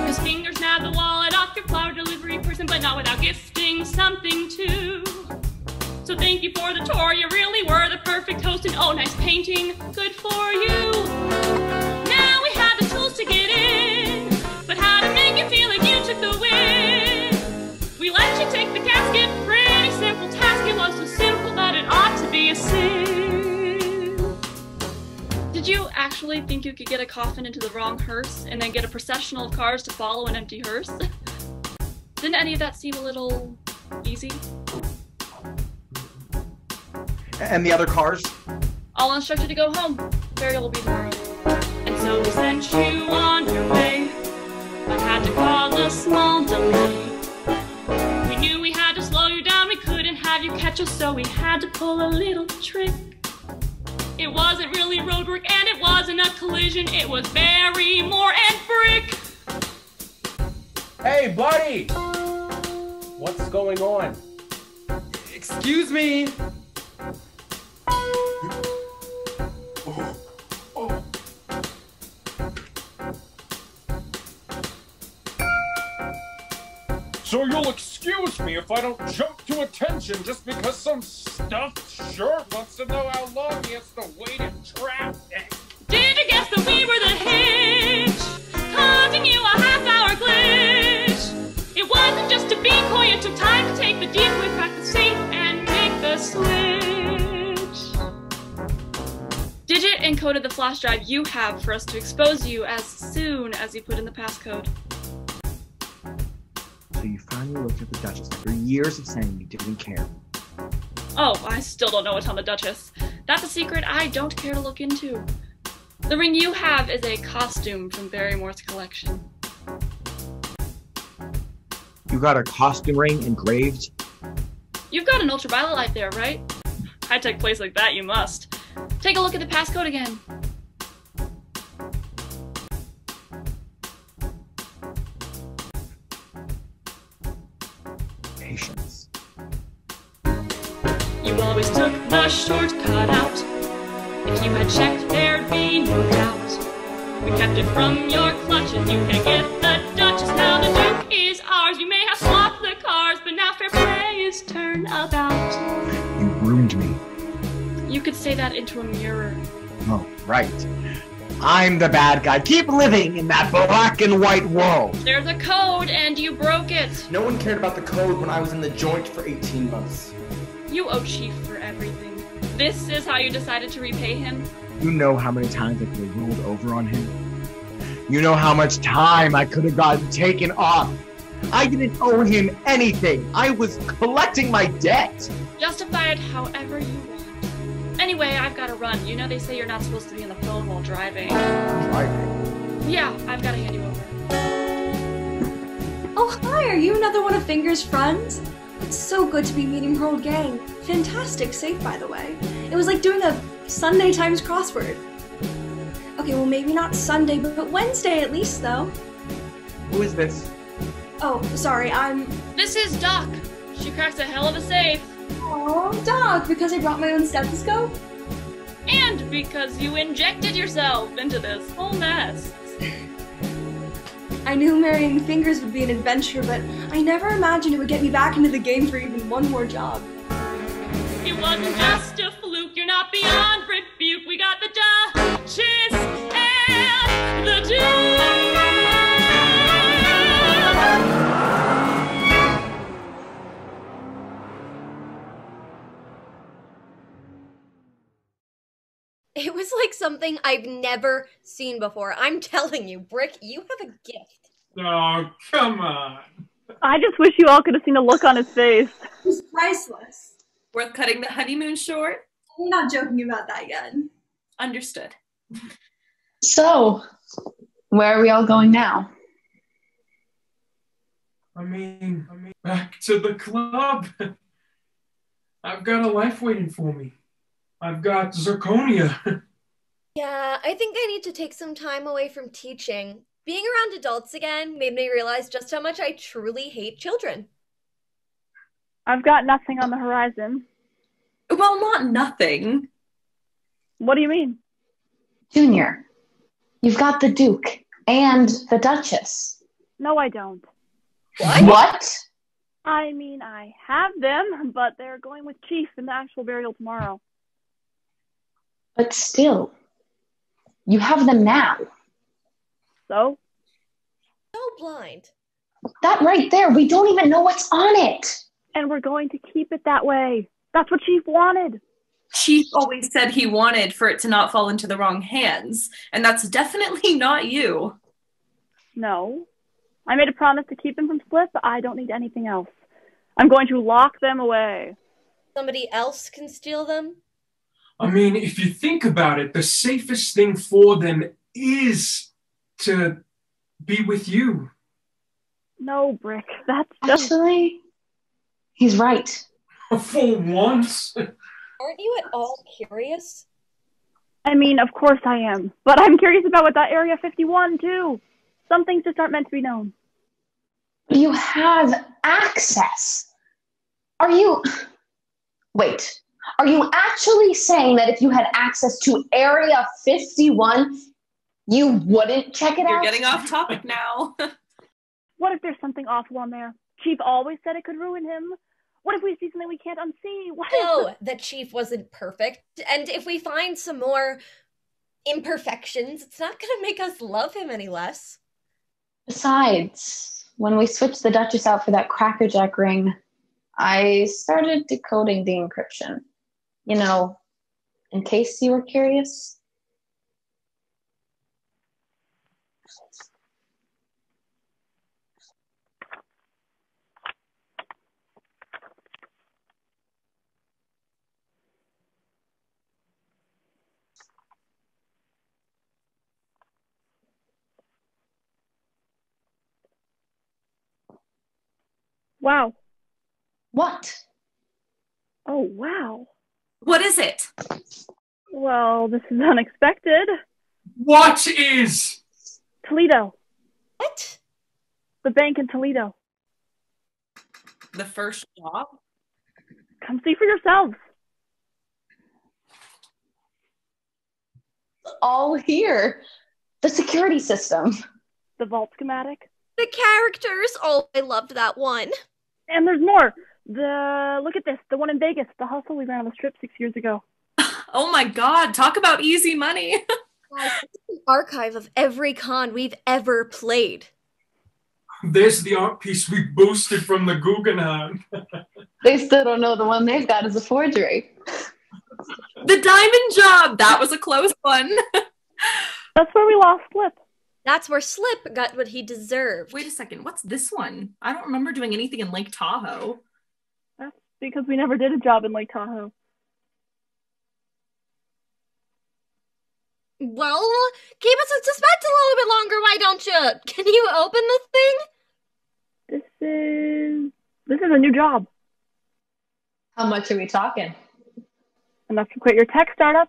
L: 'Cause Fingers nabbed the wallet off your flower delivery person, but not without gifting something too. So thank you for the tour, you really were the perfect host, and oh, nice painting, good for you. Now we had the tools to get in, but how to make it feel like you took the win. We let you take the casket, pretty simple task, it was so simple that it ought to be a sin. Did you actually think you could get a coffin into the wrong hearse and then get a processional of cars to follow an empty hearse? Didn't any of that seem a little easy?
F: And the other cars?
L: All instructed to go home. Burial will be tomorrow. And so we sent you on your way, but had to cause a small delay. We knew we had to slow you down, we couldn't have you catch us, so we had to pull a little trick. It wasn't really road work and it wasn't a collision, it was Barrymore and Brick.
N: Hey, buddy! What's going on?
A: Excuse me.
K: So you'll excuse me if I don't jump to attention just because some stuffed shirt wants to know how long he has to wait in traffic.
L: Did you guess that we were the hitch, causing you a half-hour glitch? It wasn't just a decoy, it took time to take the decoy, crack the safe, and make the switch. Digit encoded the flash drive you have for us to expose you as soon as you put in the passcode.
I: So you finally looked at the Duchess after years of saying you didn't care.
L: Oh, I still don't know what's on the Duchess. That's a secret I don't care to look into. The ring you have is a costume from Barrymore's collection.
I: You got a costume ring engraved?
L: You've got an ultraviolet light there, right? High-tech place like that, you must. Take a look at the passcode again.
I: Patience.
L: You always took the shortcut out. If you had checked, there'd be no doubt. We kept it from your clutches. You can get the Duchess. Now the Duke is ours. You may have swapped the cars, but now fair play is turnabout.
I: You ruined me.
L: You could say that into a mirror.
I: Oh, right. I'm the bad guy. Keep living in that black and white world.
L: There's a code, and you broke it.
I: No one cared about the code when I was in the joint for 18 months.
L: You owe Chief for everything. This is how you decided to repay him?
I: You know how many times I could have rolled over on him? You know how much time I could have gotten taken off? I didn't owe him anything. I was collecting my debt.
L: Justify it however you want. Anyway, I've got to run. You know they say you're not supposed to be on the phone while driving.
I: Driving?
L: Yeah, I've got to hand you over.
O: Oh, hi, are you another one of Finger's friends? It's so good to be meeting her old gang. Fantastic safe, by the way. It was like doing a Sunday Times crossword. Okay, well maybe not Sunday, but Wednesday at least, though.
I: Who is this?
O: Oh, sorry,
L: This is Doc. She cracks a hell of a safe.
O: Oh, Doc, because I brought my own stethoscope?
L: And because you injected yourself into this whole mess.
O: I knew marrying Fingers would be an adventure, but I never imagined it would get me back into the game for even one more job.
D: It wasn't just a fluke, you're not beyond rebuke. We got the Duchess and the Duke.
J: It was like something I've never seen before. I'm telling you, Brick, you have a gift.
K: Oh, come on.
Q: I just wish you all could have seen the look on his face.
O: It's priceless.
R: Worth cutting the honeymoon short?
O: We're not joking about that yet.
R: Understood.
M: So, where are we all going now?
K: I mean, back to the club. I've got a life waiting for me. I've got zirconia.
J: Yeah, I think I need to take some time away from teaching. Being around adults again made me realize just how much I truly hate children.
Q: I've got nothing on the horizon.
R: Well, not nothing.
Q: What do you mean?
M: Junior, you've got the Duke and the Duchess.
Q: No, I don't.
M: What?
Q: I mean, I have them, but they're going with Chief in the actual burial tomorrow.
M: But still, you have them now.
Q: So?
J: So blind.
M: That right there, we don't even know what's on it.
Q: And we're going to keep it that way. That's what Chief wanted.
R: Chief always said he wanted for it to not fall into the wrong hands, and that's definitely not you.
Q: No. I made a promise to keep them from Split, but I don't need anything else. I'm going to lock them away.
J: Somebody else can steal them?
K: I mean, if you think about it, the safest thing for them is to be with you.
Q: No, Brick, that's just...
M: Actually, he's right.
K: For once.
J: Aren't you at all curious?
Q: I mean, of course I am. But I'm curious about what that Area 51, too. Some things just aren't meant to be known.
M: You have access. Are you... Wait. Are you actually saying that if you had access to Area 51, you wouldn't check it out?
R: You're getting off topic now.
Q: What if there's something awful on there? Chief always said it could ruin him. What if we see something we can't unsee? What
J: No, the Chief wasn't perfect. And if we find some more imperfections, it's not going to make us love him any less.
M: Besides, when we switched the Duchess out for that crackerjack ring, I started decoding the encryption. You know, in case you were curious.
Q: Wow.
M: What?
Q: Oh, wow.
R: What is it?
Q: Well, this is unexpected.
K: What is?
Q: Toledo.
J: What?
Q: The bank in Toledo.
R: The first job?
Q: Come see for yourselves.
M: All here. The security system.
Q: The vault schematic.
J: The characters. Oh, I loved that one.
Q: And there's more. Look at this. The one in Vegas. The hustle we ran on the strip 6 years ago.
R: Oh my god, talk about easy money.
J: Guys, it's an archive of every con we've ever played.
K: There's the art piece we boosted from the Guggenheim.
M: They still don't know the one they've got is a forgery.
R: The diamond job! That was a close one.
Q: That's where we lost Slip.
J: That's where Slip got what he deserved.
R: Wait a second, what's this one? I don't remember doing anything in Lake Tahoe.
Q: That's because we never did a job in Lake Tahoe.
J: Well, keep us in suspense a little bit longer, why don't you? Can you open this thing?
Q: This is a new job.
M: How much are we talking?
Q: Enough to quit your tech startup.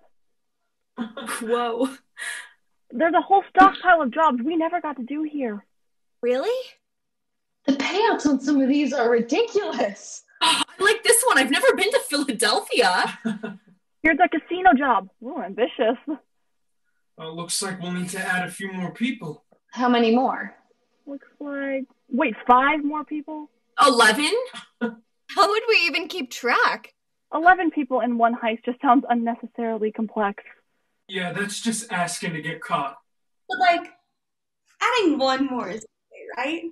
R: Whoa.
Q: There's a whole stockpile of jobs we never got to do here.
J: Really?
M: The payouts on some of these are ridiculous.
R: I like this one. I've never been to Philadelphia.
Q: Here's a casino job. Ooh, ambitious.
K: Looks like we'll need to add a few more people.
M: How many more?
Q: Looks like... Wait, 5 more people?
R: 11?
J: How would we even keep track?
Q: 11 people in one heist just sounds unnecessarily complex.
K: Yeah, that's just asking to get caught.
O: But like, adding one more is okay, right?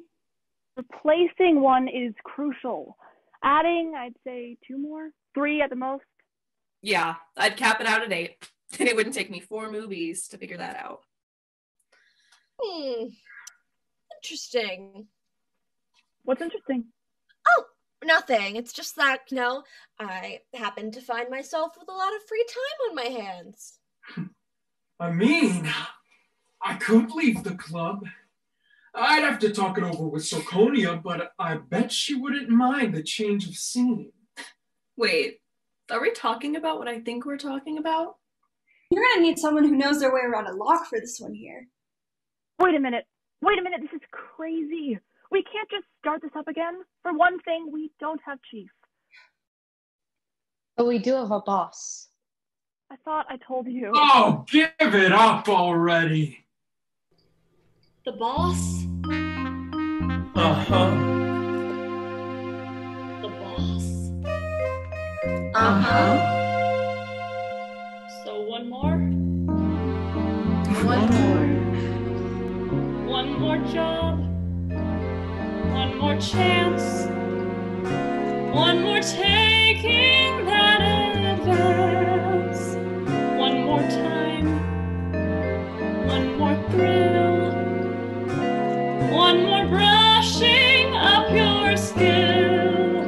Q: Replacing one is crucial. Adding, I'd say 2 more? 3 at the most?
R: Yeah, I'd cap it out at 8. And it wouldn't take me 4 movies to figure that out.
J: Interesting.
Q: What's interesting?
J: Oh, nothing. It's just that, I happen to find myself with a lot of free time on my hands.
K: I mean, I could leave the club. I'd have to talk it over with Sokonia, but I bet she wouldn't mind the change of scene.
R: Wait, are we talking about what I think we're talking about?
O: You're gonna need someone who knows their way around a lock for this one here.
Q: Wait a minute, this is crazy. We can't just start this up again. For one thing, we don't have Chief.
M: But we do have a boss.
Q: I thought I told you.
K: Oh, give it up already.
L: The boss?
K: Uh-huh.
L: The boss?
R: Uh-huh.
L: So one more?
R: One more.
L: One more job? One more chance? One more taking that advance? One more time? One more thrill? One more brushing up your skill?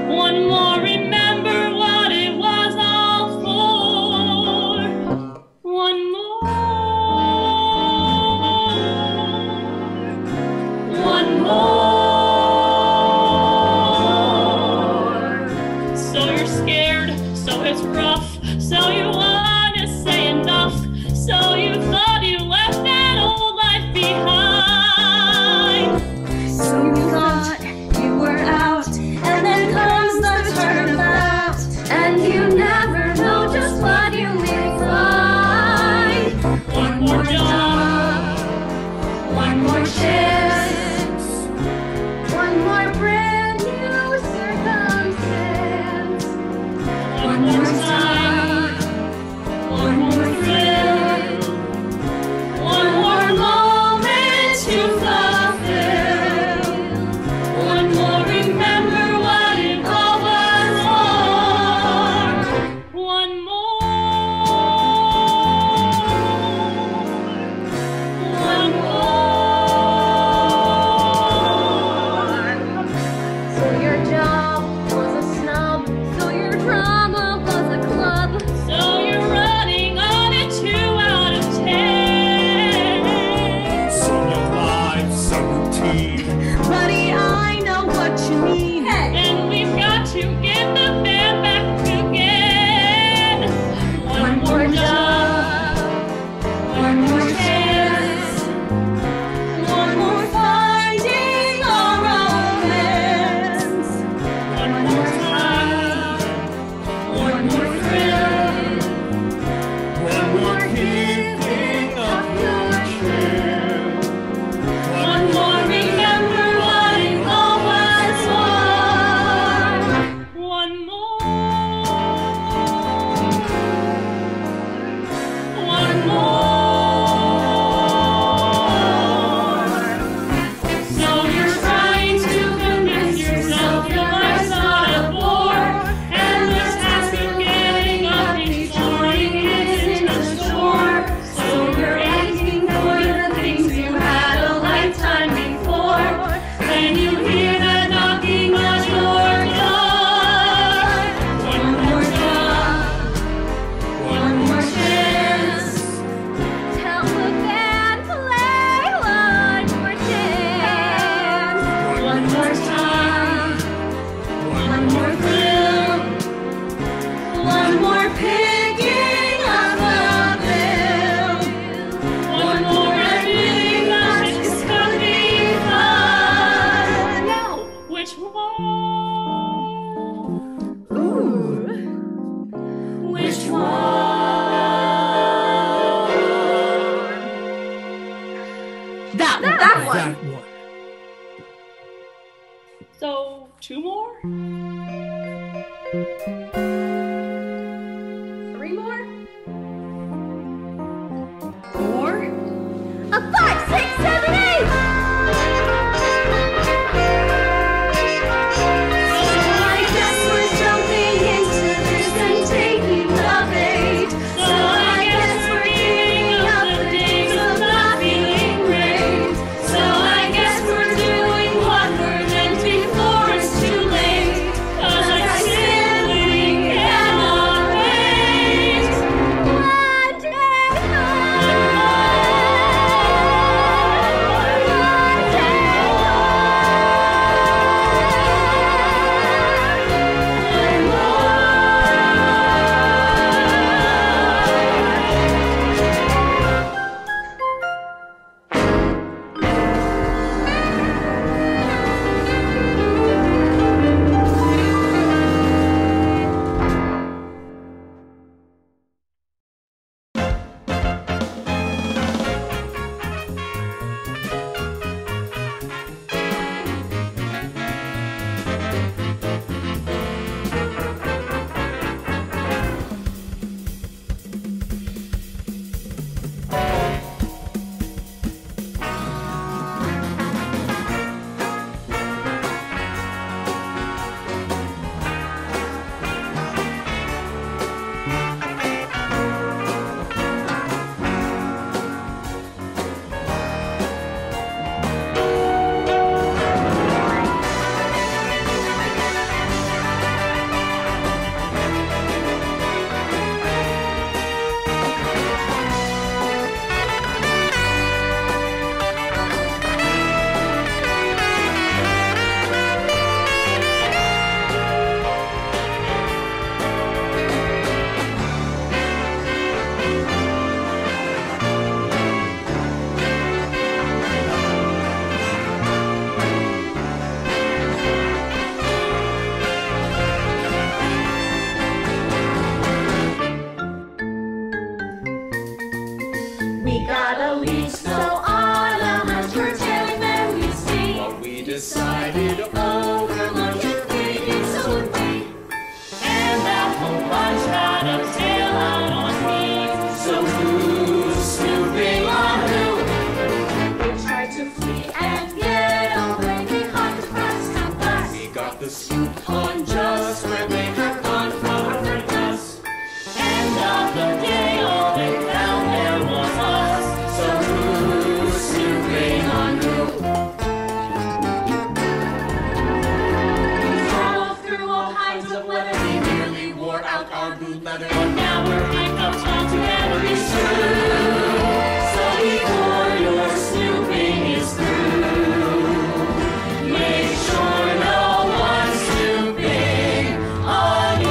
L: One more remember what it was all for? One more? One more? So you're scared, so it's rough, so you wanna say enough, so you thought you left that old life behind.
O: So you thought you were out, and then comes the turnabout, and you never know just what you may find.
L: One more job,
O: one more chance, one more brand new circumstance, one more time, one more thrill, one more moment to fulfill, one more remember what it all was for.
L: one more,
O: one more. So your job was a snub, so your drama was a club,
L: so you're running on a 2 out of 10.
K: So your life's a routine.
O: buddy, I know what you mean.
L: And we've got to get the band back again.
O: One more job, one more chance, one more finding our romance, one more time, one more thrill,
K: One more kicking up your trail.
O: one more remember what it all was for.
L: One more.
O: One more. So you're trying to convince yourself your life's not a bore, and the task of getting up each morning isn't a chore. So you're asking for the things you had a lifetime before. Then you hear the knocking on your door. One more job, one more chance. Tell the band play one more chance. One more time, one more thrill, one more picking up the bill, one more everything that is gonna be fun.
L: Now, which one?
O: Which one?
R: That one.
K: That one.
U: our hang-ups all together is true. So before your snooping is through, make sure no one's snooping on you.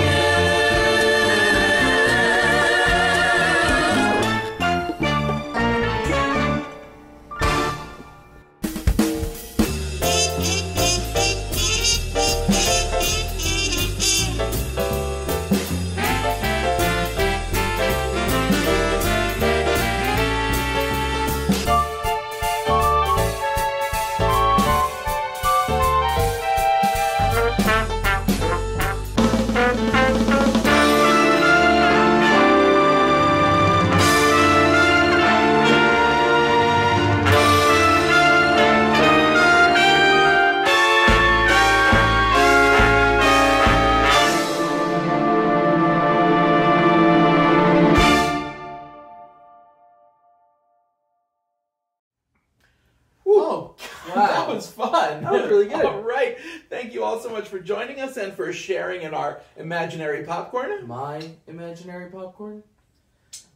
S: Oh,
V: Wow.
S: that was fun.
V: That was really good.
S: All right. Thank you all so much for joining us and for sharing in our imaginary popcorn.
V: My imaginary popcorn?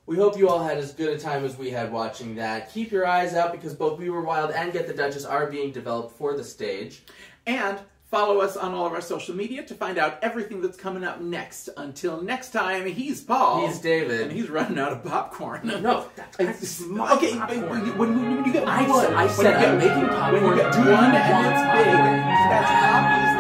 V: We hope you all had as good a time as we had watching that. Keep your eyes out because both We Were Wild and Get the Duchess are being developed for the stage.
S: And follow us on all of our social media to find out everything that's coming up next. Until next time, he's Paul.
V: He's David.
S: And he's running out of popcorn.
V: No, that's my
S: okay,
V: popcorn.
S: When you get
V: I said I'm making popcorn.
S: When you get one and it's big, that's obvious.